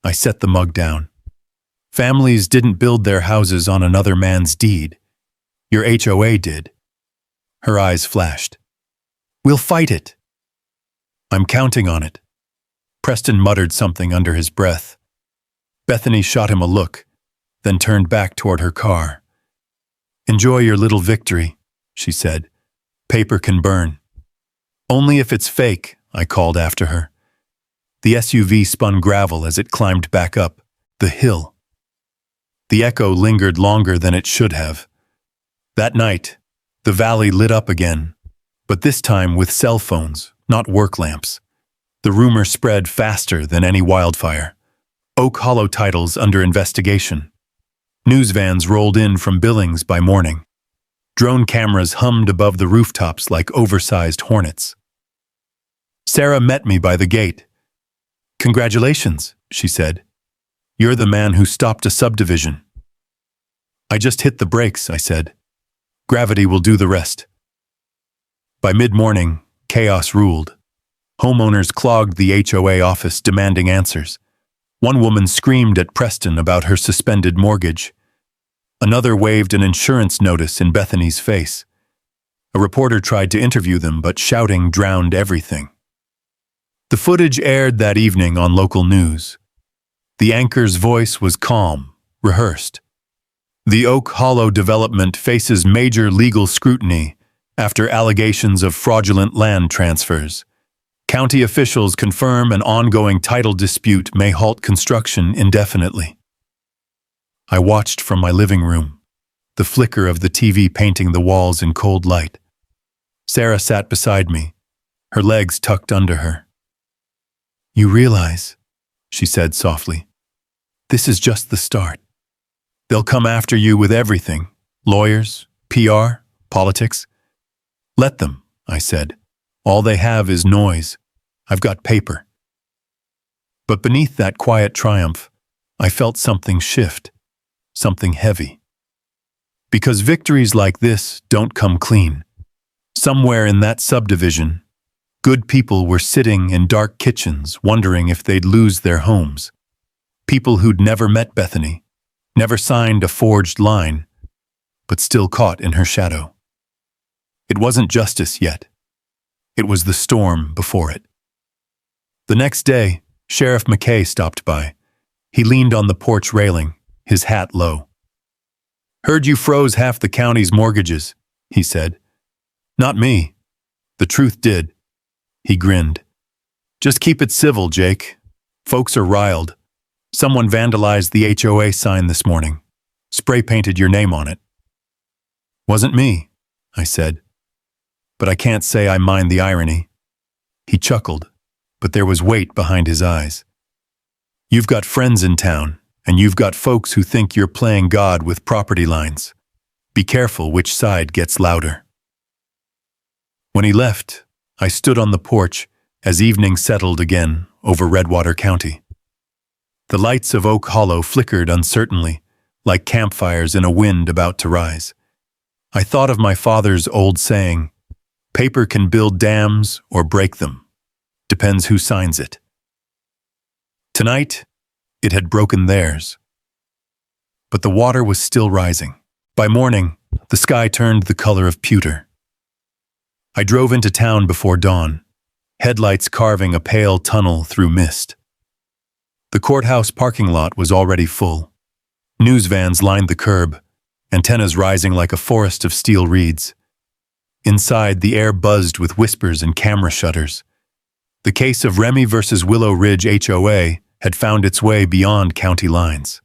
I set the mug down. "Families didn't build their houses on another man's deed. Your HOA did." Her eyes flashed. "We'll fight it." "I'm counting on it." Preston muttered something under his breath. Bethany shot him a look, then turned back toward her car. "Enjoy your little victory," she said. "Paper can burn." "Only if it's fake," I called after her. The SUV spun gravel as it climbed back up, the hill. The echo lingered longer than it should have. That night, the valley lit up again, but this time with cell phones, not work lamps. The rumor spread faster than any wildfire. Oak Hollow titles under investigation. News vans rolled in from Billings by morning. Drone cameras hummed above the rooftops like oversized hornets. Sarah met me by the gate. "Congratulations," she said. "You're the man who stopped a subdivision." "I just hit the brakes," I said. "Gravity will do the rest." By mid-morning, chaos ruled. Homeowners clogged the HOA office demanding answers. One woman screamed at Preston about her suspended mortgage. Another waved an insurance notice in Bethany's face. A reporter tried to interview them, but shouting drowned everything. The footage aired that evening on local news. The anchor's voice was calm, rehearsed. The Oak Hollow development faces major legal scrutiny after allegations of fraudulent land transfers. County officials confirm an ongoing title dispute may halt construction indefinitely. I watched from my living room, the flicker of the TV painting the walls in cold light. Sarah sat beside me, her legs tucked under her. "You realize," she said softly, "this is just the start. They'll come after you with everything, lawyers, PR, politics." "Let them," I said. "All they have is noise. I've got paper." But beneath that quiet triumph, I felt something shift, something heavy. Because victories like this don't come clean. Somewhere in that subdivision, good people were sitting in dark kitchens wondering if they'd lose their homes. People who'd never met Bethany, never signed a forged line, but still caught in her shadow. It wasn't justice yet. It was the storm before it. The next day, Sheriff McKay stopped by. He leaned on the porch railing, his hat low. "Heard you froze half the county's mortgages," he said. "Not me. The truth did." He grinned. "Just keep it civil, Jake. Folks are riled. Someone vandalized the HOA sign this morning. Spray-painted your name on it." "Wasn't me," I said. "But I can't say I mind the irony." He chuckled, but there was weight behind his eyes. "You've got friends in town, and you've got folks who think you're playing God with property lines. Be careful which side gets louder." When he left, I stood on the porch as evening settled again over Redwater County. The lights of Oak Hollow flickered uncertainly, like campfires in a wind about to rise. I thought of my father's old saying, "Paper can build dams or break them. Depends who signs it." Tonight, it had broken theirs. But the water was still rising. By morning, the sky turned the color of pewter. I drove into town before dawn, headlights carving a pale tunnel through mist. The courthouse parking lot was already full. News vans lined the curb, antennas rising like a forest of steel reeds. Inside, the air buzzed with whispers and camera shutters. The case of Remy versus Willow Ridge HOA had found its way beyond county lines.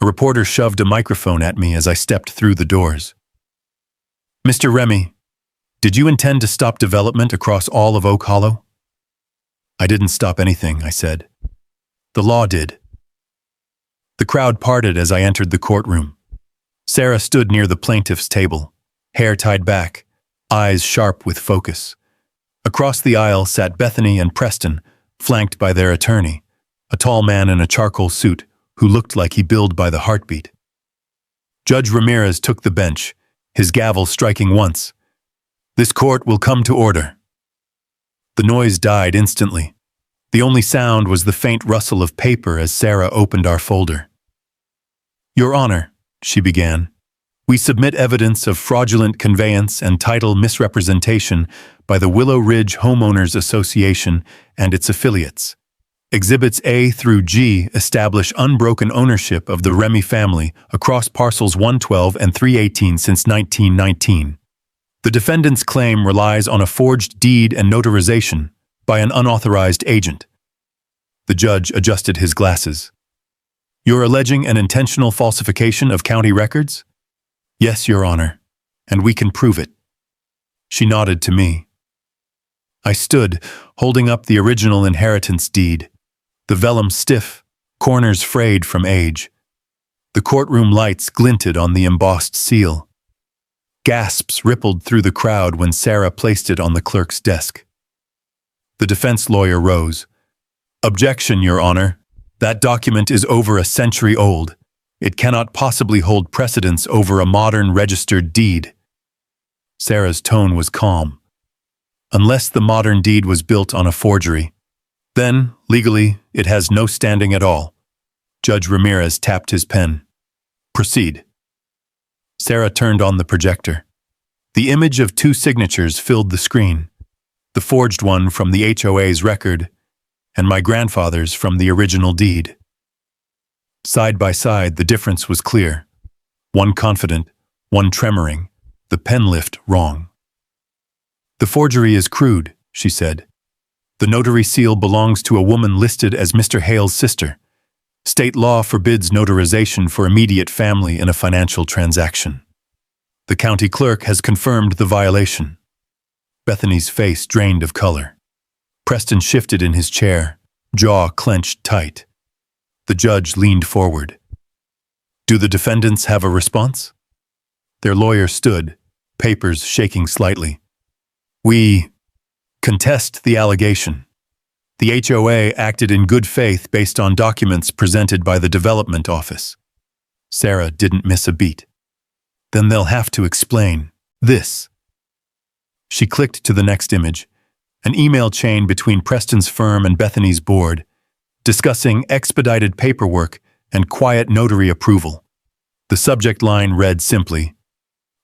A reporter shoved a microphone at me as I stepped through the doors. "Mr. Remy, did you intend to stop development across all of Oak Hollow?" "I didn't stop anything," I said. "The law did." The crowd parted as I entered the courtroom. Sarah stood near the plaintiff's table, hair tied back, eyes sharp with focus. Across the aisle sat Bethany and Preston, flanked by their attorney, a tall man in a charcoal suit who looked like he billed by the heartbeat. Judge Ramirez took the bench, his gavel striking once. "This court will come to order." The noise died instantly. The only sound was the faint rustle of paper as Sarah opened our folder. "Your Honor," she began, "we submit evidence of fraudulent conveyance and title misrepresentation by the Willow Ridge Homeowners Association and its affiliates. Exhibits A through G establish unbroken ownership of the Remy family across parcels 112 and 318 since 1919. The defendant's claim relies on a forged deed and notarization by an unauthorized agent." The judge adjusted his glasses. "You're alleging an intentional falsification of county records?" "Yes, Your Honor, and we can prove it." She nodded to me. I stood, holding up the original inheritance deed, the vellum stiff, corners frayed from age. The courtroom lights glinted on the embossed seal. Gasps rippled through the crowd when Sarah placed it on the clerk's desk. The defense lawyer rose. "Objection, Your Honor. That document is over a century old. It cannot possibly hold precedence over a modern registered deed." Sarah's tone was calm. "Unless the modern deed was built on a forgery, then, legally, it has no standing at all." Judge Ramirez tapped his pen. "Proceed." Sarah turned on the projector. The image of two signatures filled the screen, the forged one from the HOA's record, and my grandfather's from the original deed. Side by side, the difference was clear. One confident, one tremoring, the pen lift wrong. "The forgery is crude," she said. "The notary seal belongs to a woman listed as Mr. Hale's sister. State law forbids notarization for immediate family in a financial transaction. The county clerk has confirmed the violation." Bethany's face drained of color. Preston shifted in his chair, jaw clenched tight. The judge leaned forward. "Do the defendants have a response?" Their lawyer stood, papers shaking slightly. "We contest the allegation. The HOA acted in good faith based on documents presented by the Development Office." Sarah didn't miss a beat. "Then they'll have to explain this." She clicked to the next image, an email chain between Preston's firm and Bethany's board, discussing expedited paperwork and quiet notary approval. The subject line read simply,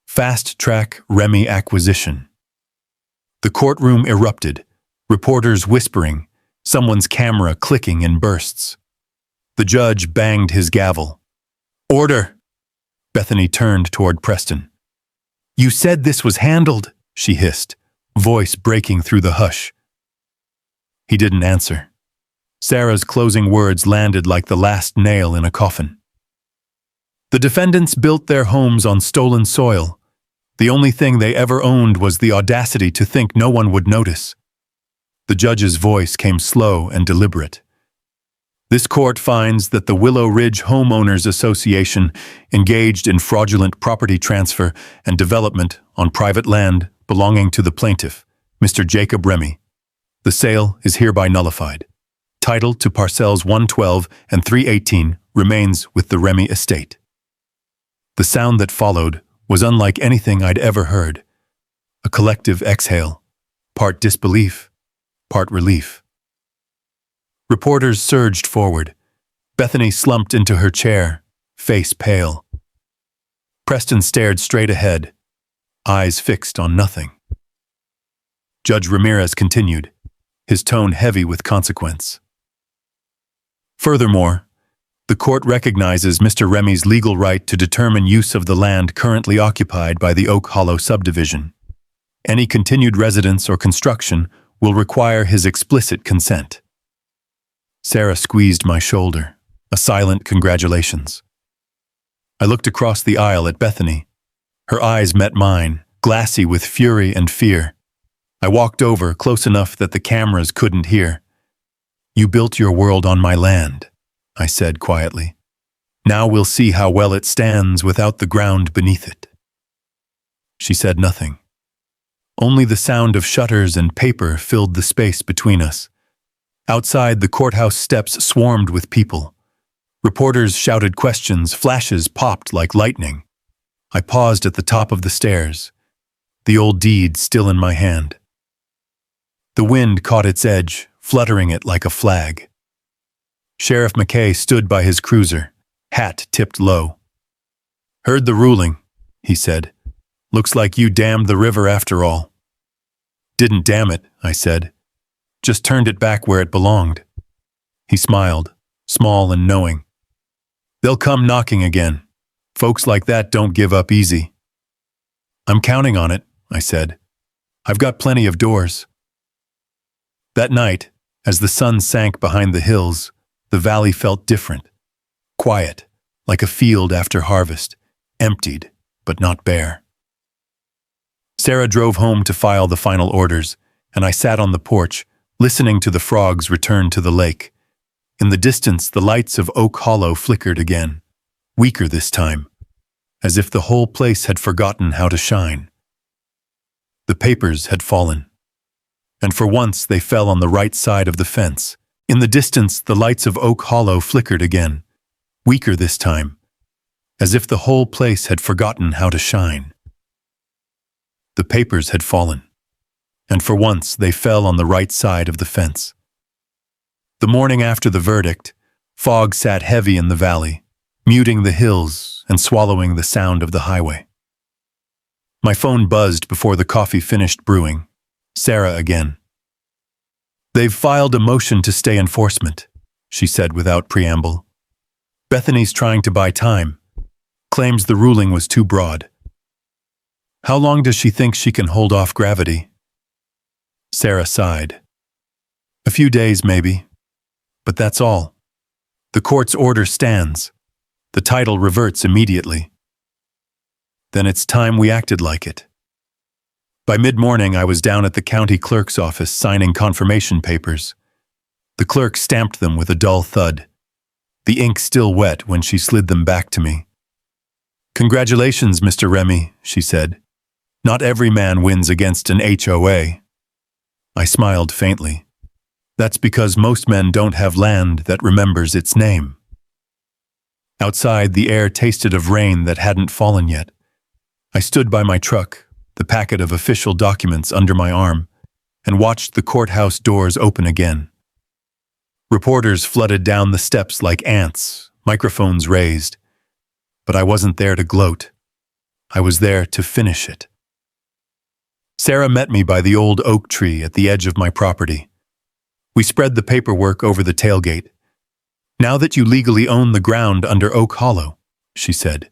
"Fast Track Remy Acquisition." The courtroom erupted, reporters whispering, someone's camera clicking in bursts. The judge banged his gavel. "Order!" Bethany turned toward Preston. "You said this was handled," she hissed, voice breaking through the hush. He didn't answer. Sarah's closing words landed like the last nail in a coffin. "The defendants built their homes on stolen soil. The only thing they ever owned was the audacity to think no one would notice." The judge's voice came slow and deliberate. "This court finds that the Willow Ridge Homeowners Association engaged in fraudulent property transfer and development on private land belonging to the plaintiff, Mr. Jacob Remy. The sale is hereby nullified. Title to parcels 112 and 318 remains with the Remy estate." The sound that followed was unlike anything I'd ever heard. A collective exhale, part disbelief, part relief. Reporters surged forward. Bethany slumped into her chair, face pale. Preston stared straight ahead, eyes fixed on nothing. Judge Ramirez continued, his tone heavy with consequence. "Furthermore, the court recognizes Mr. Remy's legal right to determine use of the land currently occupied by the Oak Hollow subdivision. Any continued residence or construction will require his explicit consent." Sarah squeezed my shoulder, a silent congratulations. I looked across the aisle at Bethany. Her eyes met mine, glassy with fury and fear. I walked over, close enough that the cameras couldn't hear. "You built your world on my land," I said quietly. "Now we'll see how well it stands without the ground beneath it." She said nothing. Only the sound of shutters and paper filled the space between us. Outside, the courthouse steps swarmed with people. Reporters shouted questions, flashes popped like lightning. I paused at the top of the stairs, the old deed still in my hand. The wind caught its edge, fluttering it like a flag. Sheriff McKay stood by his cruiser, hat tipped low. "Heard the ruling," he said. "Looks like you damned the river after all." "Didn't dam it," I said. "Just turned it back where it belonged." He smiled, small and knowing. "They'll come knocking again. Folks like that don't give up easy." "I'm counting on it," I said. "I've got plenty of doors." That night, as the sun sank behind the hills, the valley felt different. Quiet, like a field after harvest, emptied, but not bare. Sarah drove home to file the final orders, and I sat on the porch, listening to the frogs return to the lake. In the distance, the lights of Oak Hollow flickered again, weaker this time, as if the whole place had forgotten how to shine. The papers had fallen, and for once they fell on the right side of the fence. In the distance, the lights of Oak Hollow flickered again, weaker this time, as if the whole place had forgotten how to shine. The papers had fallen, and for once they fell on the right side of the fence. The morning after the verdict, fog sat heavy in the valley, muting the hills and swallowing the sound of the highway. My phone buzzed before the coffee finished brewing. Sarah again. "They've filed a motion to stay enforcement," she said without preamble. "Bethany's trying to buy time, claims the ruling was too broad. How long does she think she can hold off gravity?" Sarah sighed. "A few days, maybe. But that's all. The court's order stands. The title reverts immediately. Then it's time we acted like it." By mid-morning, I was down at the county clerk's office signing confirmation papers. The clerk stamped them with a dull thud, the ink still wet when she slid them back to me. "Congratulations, Mr. Remy," she said. "Not every man wins against an HOA." I smiled faintly. "That's because most men don't have land that remembers its name." Outside, the air tasted of rain that hadn't fallen yet. I stood by my truck, the packet of official documents under my arm, and watched the courthouse doors open again. Reporters flooded down the steps like ants, microphones raised. But I wasn't there to gloat. I was there to finish it. Sarah met me by the old oak tree at the edge of my property. We spread the paperwork over the tailgate. "Now that you legally own the ground under Oak Hollow," she said,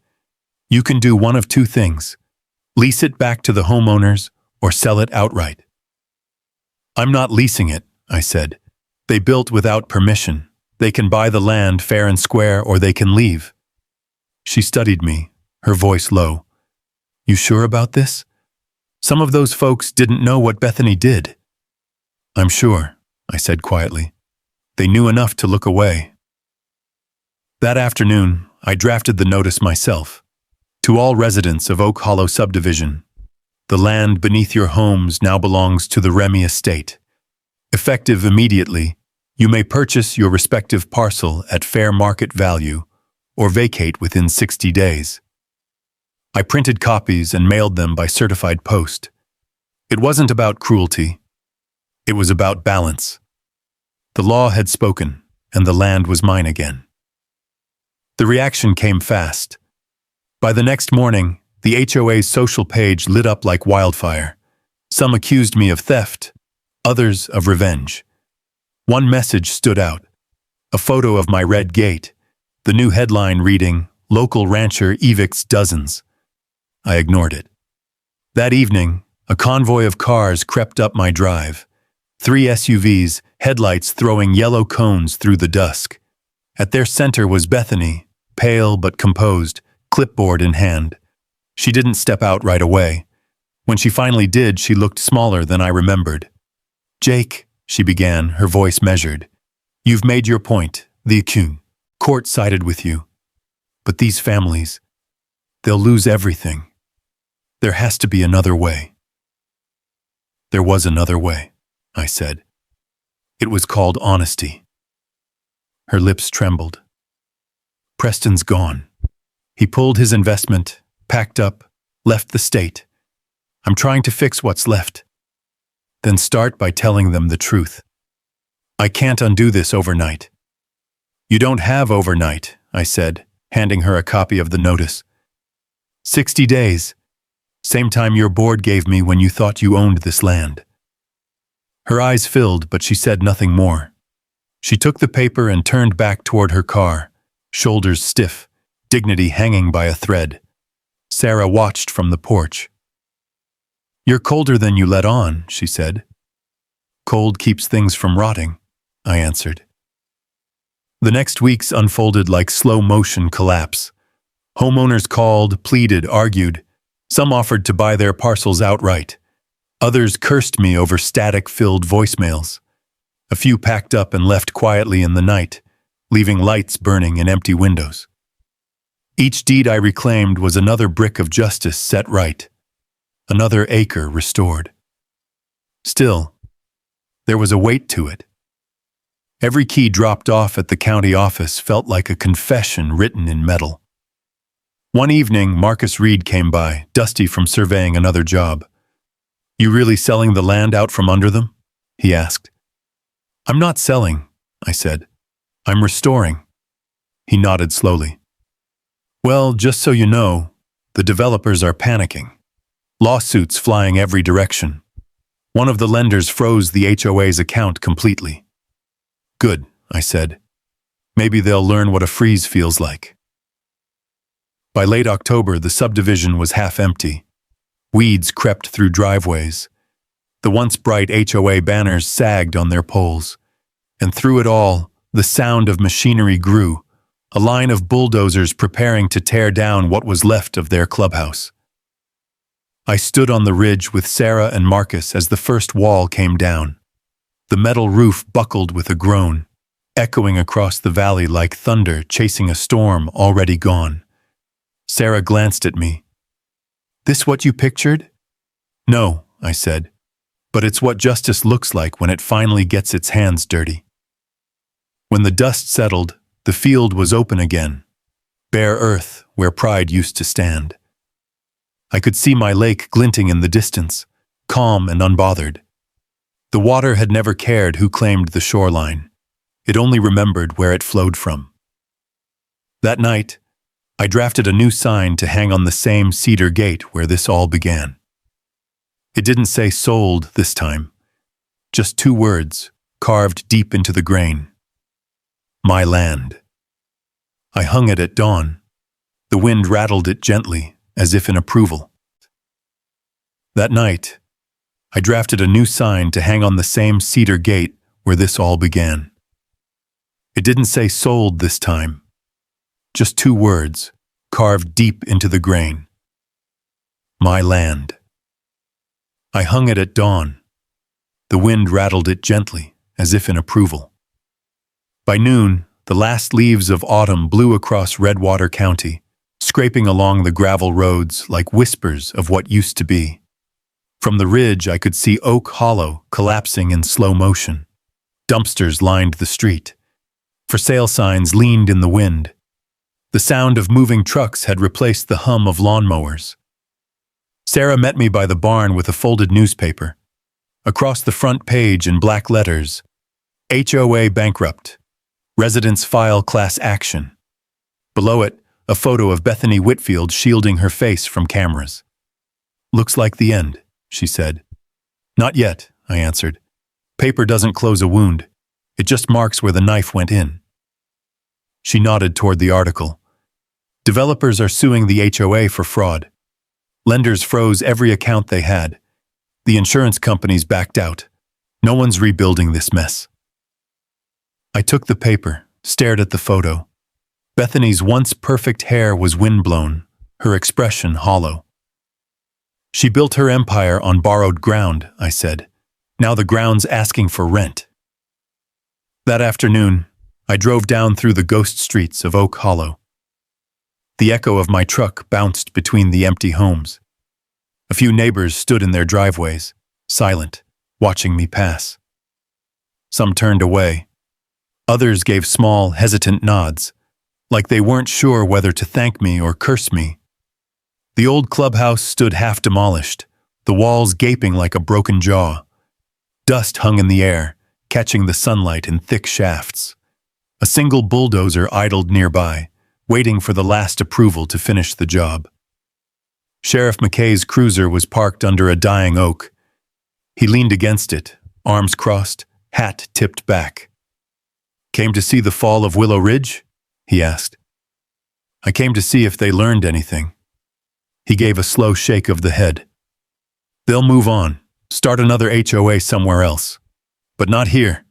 "you can do one of two things: lease it back to the homeowners or sell it outright." "I'm not leasing it," I said. "They built without permission. They can buy the land fair and square, or they can leave." She studied me, her voice low. "You sure about this? Some of those folks didn't know what Bethany did." "I'm sure," I said quietly. "They knew enough to look away." That afternoon, I drafted the notice myself. "To all residents of Oak Hollow subdivision, the land beneath your homes now belongs to the Remy estate. Effective immediately, you may purchase your respective parcel at fair market value or vacate within 60 days. I printed copies and mailed them by certified post. It wasn't about cruelty. It was about balance. The law had spoken, and the land was mine again. The reaction came fast. By the next morning, the HOA's social page lit up like wildfire. Some accused me of theft, others of revenge. One message stood out: a photo of my red gate, the new headline reading, "Local rancher evicts dozens." I ignored it. That evening, a convoy of cars crept up my drive. 3 SUVs, headlights throwing yellow cones through the dusk. At their center was Bethany, pale but composed, clipboard in hand. She didn't step out right away. When she finally did, she looked smaller than I remembered. "Jake," she began, her voice measured, "you've made your point. The court sided with you. But these families, they'll lose everything. There has to be another way." "There was another way," I said. "It was called honesty." Her lips trembled. "Preston's gone. He pulled his investment, packed up, left the state. I'm trying to fix what's left. Then start by telling them the truth. I can't undo this overnight." "You don't have overnight," I said, handing her a copy of the notice. 60 days. Same time your board gave me when you thought you owned this land." Her eyes filled, but she said nothing more. She took the paper and turned back toward her car, shoulders stiff, dignity hanging by a thread. Sarah watched from the porch. "You're colder than you let on," she said. "Cold keeps things from rotting," I answered. The next weeks unfolded like slow-motion collapse. Homeowners called, pleaded, argued. Some offered to buy their parcels outright. Others cursed me over static-filled voicemails. A few packed up and left quietly in the night, leaving lights burning in empty windows. Each deed I reclaimed was another brick of justice set right, another acre restored. Still, there was a weight to it. Every key dropped off at the county office felt like a confession written in metal. One evening, Marcus Reed came by, dusty from surveying another job. "You really selling the land out from under them?" he asked. "I'm not selling," I said. "I'm restoring." He nodded slowly. "Well, just so you know, the developers are panicking. Lawsuits flying every direction. One of the lenders froze the HOA's account completely." "Good," I said. "Maybe they'll learn what a freeze feels like." By late October, the subdivision was half empty. Weeds crept through driveways. The once bright HOA banners sagged on their poles. And through it all, the sound of machinery grew, a line of bulldozers preparing to tear down what was left of their clubhouse. I stood on the ridge with Sarah and Marcus as the first wall came down. The metal roof buckled with a groan, echoing across the valley like thunder chasing a storm already gone. Sarah glanced at me. "This what you pictured?" "No," I said, "but it's what justice looks like when it finally gets its hands dirty." When the dust settled, the field was open again, bare earth where pride used to stand. I could see my lake glinting in the distance, calm and unbothered. The water had never cared who claimed the shoreline. It only remembered where it flowed from. That night, I drafted a new sign to hang on the same cedar gate where this all began. It didn't say "sold" this time, just 2 words carved deep into the grain. My land. I hung it at dawn. The wind rattled it gently, as if in approval. That night, I drafted a new sign to hang on the same cedar gate where this all began. It didn't say "sold" this time, just 2 words, carved deep into the grain. My land. I hung it at dawn. The wind rattled it gently, as if in approval. By noon, the last leaves of autumn blew across Redwater County, scraping along the gravel roads like whispers of what used to be. From the ridge, I could see Oak Hollow collapsing in slow motion. Dumpsters lined the street. For sale signs leaned in the wind. The sound of moving trucks had replaced the hum of lawnmowers. Sarah met me by the barn with a folded newspaper. Across the front page in black letters, HOA bankrupt. Residents file class action. Below it, a photo of Bethany Whitfield shielding her face from cameras. "Looks like the end," she said. "Not yet," I answered. "Paper doesn't close a wound. It just marks where the knife went in." She nodded toward the article. "Developers are suing the HOA for fraud. Lenders froze every account they had. The insurance companies backed out. No one's rebuilding this mess." I took the paper, stared at the photo. Bethany's once perfect hair was windblown, her expression hollow. "She built her empire on borrowed ground," I said. "Now the ground's asking for rent." That afternoon, I drove down through the ghost streets of Oak Hollow. The echo of my truck bounced between the empty homes. A few neighbors stood in their driveways, silent, watching me pass. Some turned away. Others gave small, hesitant nods, like they weren't sure whether to thank me or curse me. The old clubhouse stood half demolished, the walls gaping like a broken jaw. Dust hung in the air, catching the sunlight in thick shafts. A single bulldozer idled nearby, waiting for the last approval to finish the job. Sheriff McKay's cruiser was parked under a dying oak. He leaned against it, arms crossed, hat tipped back. "Came to see the fall of Willow Ridge?" he asked. "I came to see if they learned anything." He gave a slow shake of the head. "They'll move on, start another HOA somewhere else. But not here.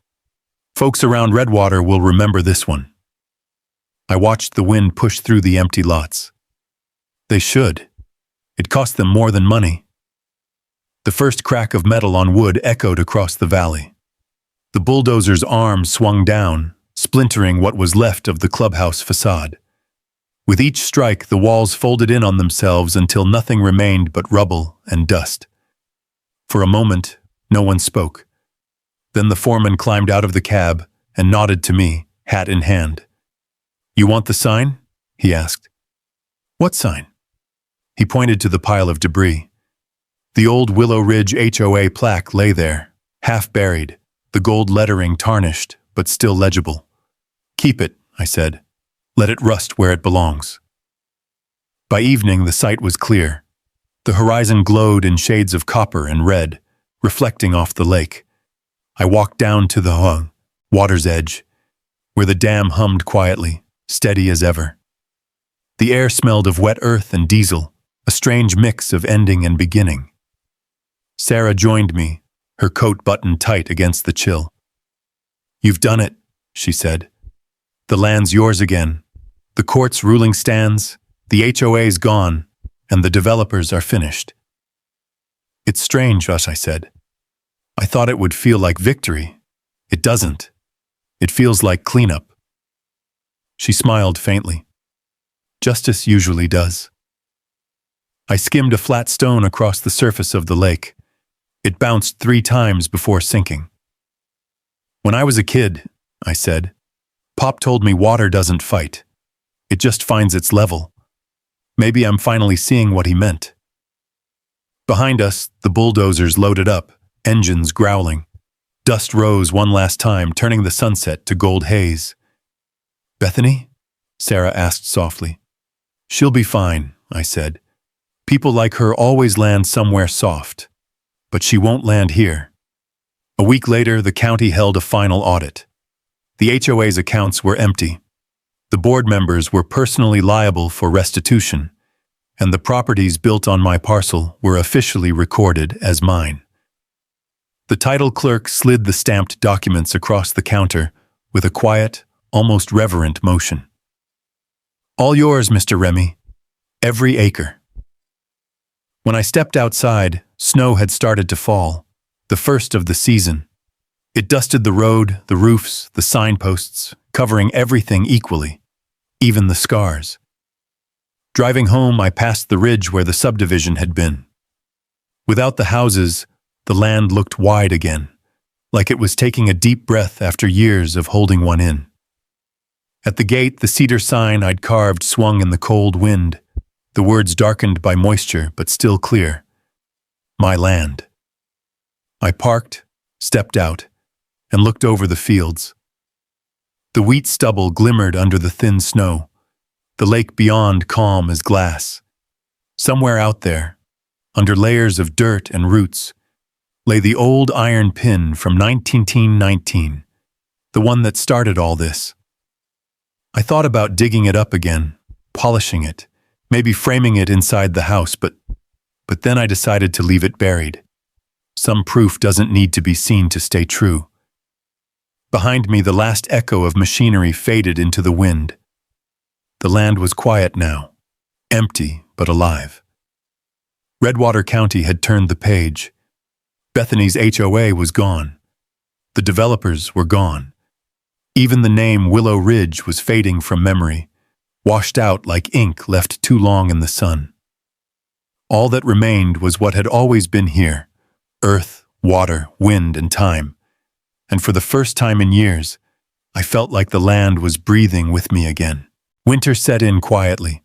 Folks around Redwater will remember this one." I watched the wind push through the empty lots. They should. It cost them more than money. The first crack of metal on wood echoed across the valley. The bulldozer's arm swung down, splintering what was left of the clubhouse facade. With each strike, the walls folded in on themselves until nothing remained but rubble and dust. For a moment, no one spoke. Then the foreman climbed out of the cab and nodded to me, hat in hand. "You want the sign?" he asked. "What sign?" He pointed to the pile of debris. The old Willow Ridge HOA plaque lay there, half buried, the gold lettering tarnished, but still legible. "Keep it," I said. "Let it rust where it belongs." By evening, the site was clear. The horizon glowed in shades of copper and red, reflecting off the lake. I walked down to the HOA, water's edge, where the dam hummed quietly, steady as ever. The air smelled of wet earth and diesel, a strange mix of ending and beginning. Sarah joined me, her coat buttoned tight against the chill. "You've done it," she said. "The land's yours again. The court's ruling stands, the HOA's gone, and the developers are finished." "It's strange," I said. "I thought it would feel like victory. It doesn't. It feels like cleanup." She smiled faintly. "Justice usually does." I skimmed a flat stone across the surface of the lake. It bounced 3 times before sinking. "When I was a kid," I said, "Pop told me water doesn't fight. It just finds its level. Maybe I'm finally seeing what he meant." Behind us, the bulldozers loaded up, engines growling. Dust rose one last time, turning the sunset to gold haze. "Bethany?" Sarah asked softly. "She'll be fine," I said. "People like her always land somewhere soft. But she won't land here." A week later, the county held a final audit. The HOA's accounts were empty. The board members were personally liable for restitution, and the properties built on my parcel were officially recorded as mine. The title clerk slid the stamped documents across the counter with a quiet, almost reverent motion. "All yours, Mr. Remy. Every acre." When I stepped outside, snow had started to fall, the first of the season. It dusted the road, the roofs, the signposts, covering everything equally, even the scars. Driving home, I passed the ridge where the subdivision had been. Without the houses, the land looked wide again, like it was taking a deep breath after years of holding one in. At the gate, the cedar sign I'd carved swung in the cold wind, the words darkened by moisture but still clear. My land. I parked, stepped out, and looked over the fields. The wheat stubble glimmered under the thin snow, the lake beyond calm as glass. Somewhere out there, under layers of dirt and roots, lay the old iron pin from 1919, the one that started all this. I thought about digging it up again, polishing it, maybe framing it inside the house, but then I decided to leave it buried. Some proof doesn't need to be seen to stay true. Behind me, the last echo of machinery faded into the wind. The land was quiet now, empty but alive. Redwater County had turned the page. Bethany's HOA was gone. The developers were gone. Even the name Willow Ridge was fading from memory, washed out like ink left too long in the sun. All that remained was what had always been here: earth, water, wind, and time. And for the first time in years, I felt like the land was breathing with me again. Winter set in quietly,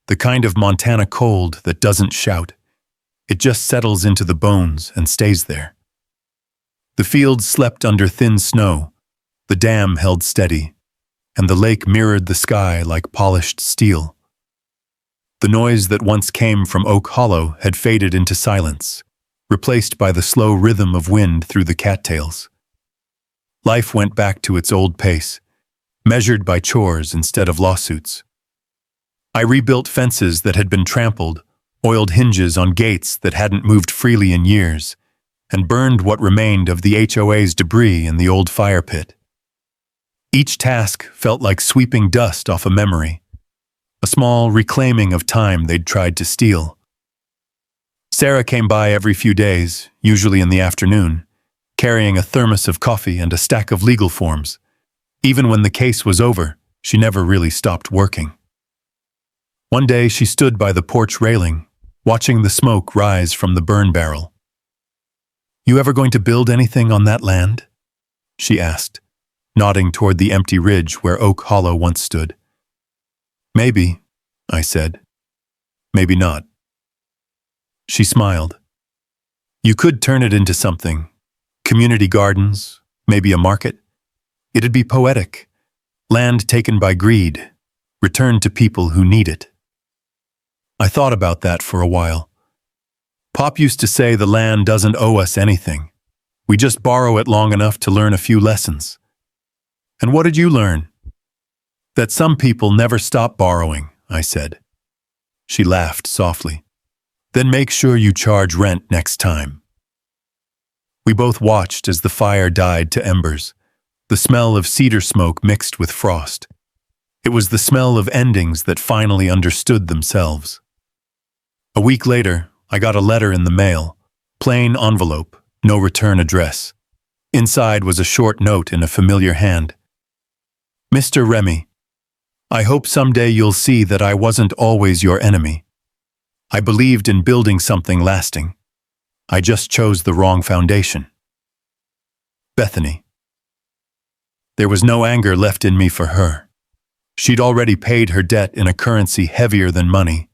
the kind of Montana cold that doesn't shout. It just settles into the bones and stays there. The fields slept under thin snow, the dam held steady, and the lake mirrored the sky like polished steel. The noise that once came from Oak Hollow had faded into silence, replaced by the slow rhythm of wind through the cattails. Life went back to its old pace, measured by chores instead of lawsuits. I rebuilt fences that had been trampled, oiled hinges on gates that hadn't moved freely in years, and burned what remained of the HOA's debris in the old fire pit. Each task felt like sweeping dust off a memory, a small reclaiming of time they'd tried to steal. Sarah came by every few days, usually in the afternoon, carrying a thermos of coffee and a stack of legal forms. Even when the case was over, she never really stopped working. One day she stood by the porch railing, watching the smoke rise from the burn barrel. "You ever going to build anything on that land?" she asked, nodding toward the empty ridge where Oak Hollow once stood. "Maybe," I said. "Maybe not." She smiled. "You could turn it into something. Community gardens, maybe a market. It'd be poetic. Land taken by greed, returned to people who need it." I thought about that for a while. Pop used to say the land doesn't owe us anything. We just borrow it long enough to learn a few lessons. And what did you learn? That some people never stop borrowing, I said. She laughed softly. Then make sure you charge rent next time. We both watched as the fire died to embers. The smell of cedar smoke mixed with frost. It was the smell of endings that finally understood themselves. A week later, I got a letter in the mail. Plain envelope, no return address. Inside was a short note in a familiar hand. "Mr. Remy, I hope someday you'll see that I wasn't always your enemy. I believed in building something lasting. I just chose the wrong foundation. Bethany." There was no anger left in me for her. She'd already paid her debt in a currency heavier than money,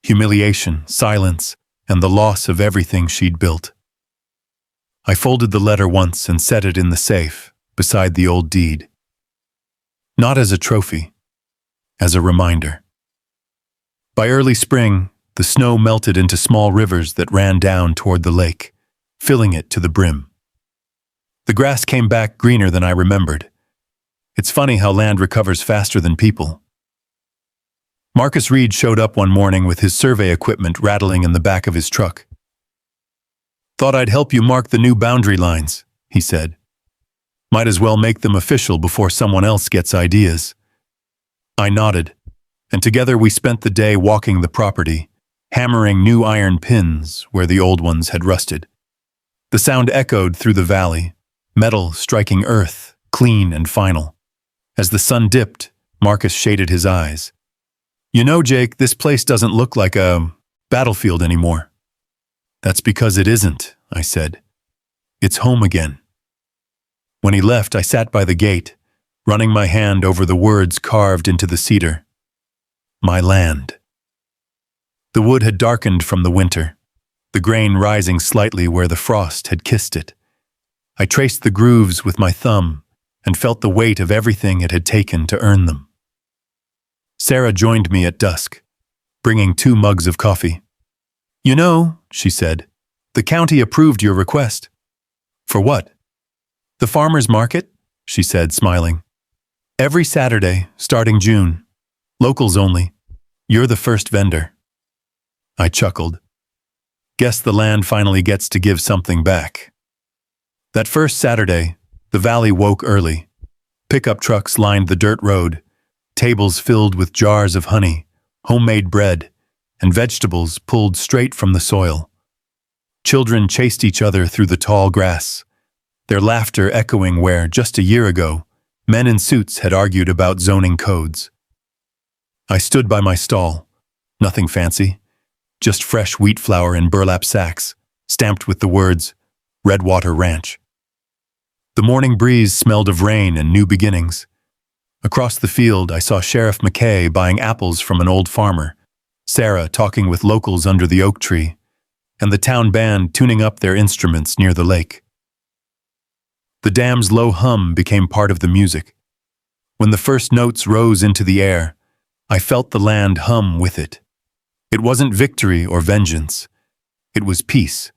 humiliation, silence, and the loss of everything she'd built. I folded the letter once and set it in the safe, beside the old deed. Not as a trophy, as a reminder. By early spring, the snow melted into small rivers that ran down toward the lake, filling it to the brim. The grass came back greener than I remembered. It's funny how land recovers faster than people. Marcus Reed showed up one morning with his survey equipment rattling in the back of his truck. "Thought I'd help you mark the new boundary lines," he said. "Might as well make them official before someone else gets ideas." I nodded, and together we spent the day walking the property, hammering new iron pins where the old ones had rusted. The sound echoed through the valley, metal striking earth, clean and final. As the sun dipped, Marcus shaded his eyes. "You know, Jake, this place doesn't look like a battlefield anymore." "That's because it isn't," I said. "It's home again." When he left, I sat by the gate, running my hand over the words carved into the cedar. My land. The wood had darkened from the winter, the grain rising slightly where the frost had kissed it. I traced the grooves with my thumb and felt the weight of everything it had taken to earn them. Sarah joined me at dusk, bringing 2 mugs of coffee. "You know," she said, "the county approved your request." "For what?" "The farmer's market," she said, smiling. "Every Saturday, starting June. Locals only. You're the first vendor." I chuckled. Guess the land finally gets to give something back. That first Saturday, the valley woke early. Pickup trucks lined the dirt road, tables filled with jars of honey, homemade bread, and vegetables pulled straight from the soil. Children chased each other through the tall grass, their laughter echoing where, just a year ago, men in suits had argued about zoning codes. I stood by my stall, nothing fancy, just fresh wheat flour in burlap sacks, stamped with the words, Redwater Ranch. The morning breeze smelled of rain and new beginnings. Across the field, I saw Sheriff McKay buying apples from an old farmer, Sarah talking with locals under the oak tree, and the town band tuning up their instruments near the lake. The dam's low hum became part of the music. When the first notes rose into the air, I felt the land hum with it. It wasn't victory or vengeance. It was peace,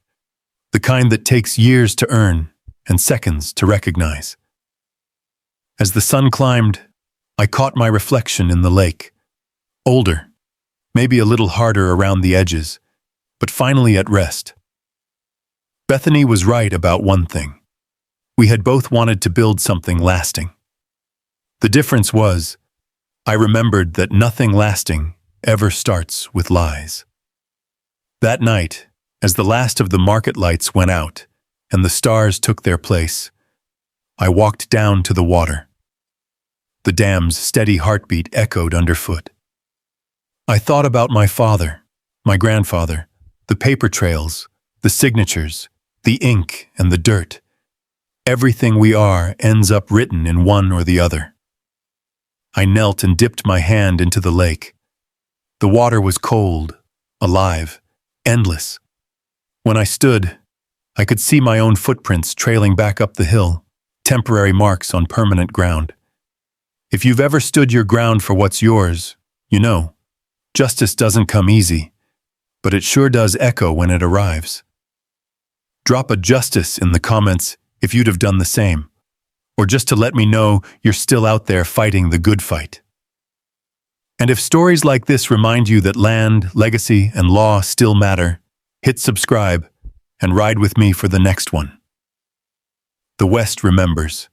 the kind that takes years to earn and seconds to recognize. As the sun climbed, I caught my reflection in the lake. Older, maybe a little harder around the edges, but finally at rest. Bethany was right about one thing. We had both wanted to build something lasting. The difference was, I remembered that nothing lasting ever starts with lies. That night, As the last of the market lights went out and the stars took their place, I walked down to the water. The dam's steady heartbeat echoed underfoot. I thought about my father, my grandfather, the paper trails, the signatures, the ink and the dirt. Everything we are ends up written in one or the other. I knelt and dipped my hand into the lake. The water was cold, alive, endless. When I stood, I could see my own footprints trailing back up the hill, temporary marks on permanent ground. If you've ever stood your ground for what's yours, you know, justice doesn't come easy, but it sure does echo when it arrives. Drop a justice in the comments if you'd have done the same, or just to let me know you're still out there fighting the good fight. And if stories like this remind you that land, legacy, and law still matter, hit subscribe and ride with me for the next one. The West remembers.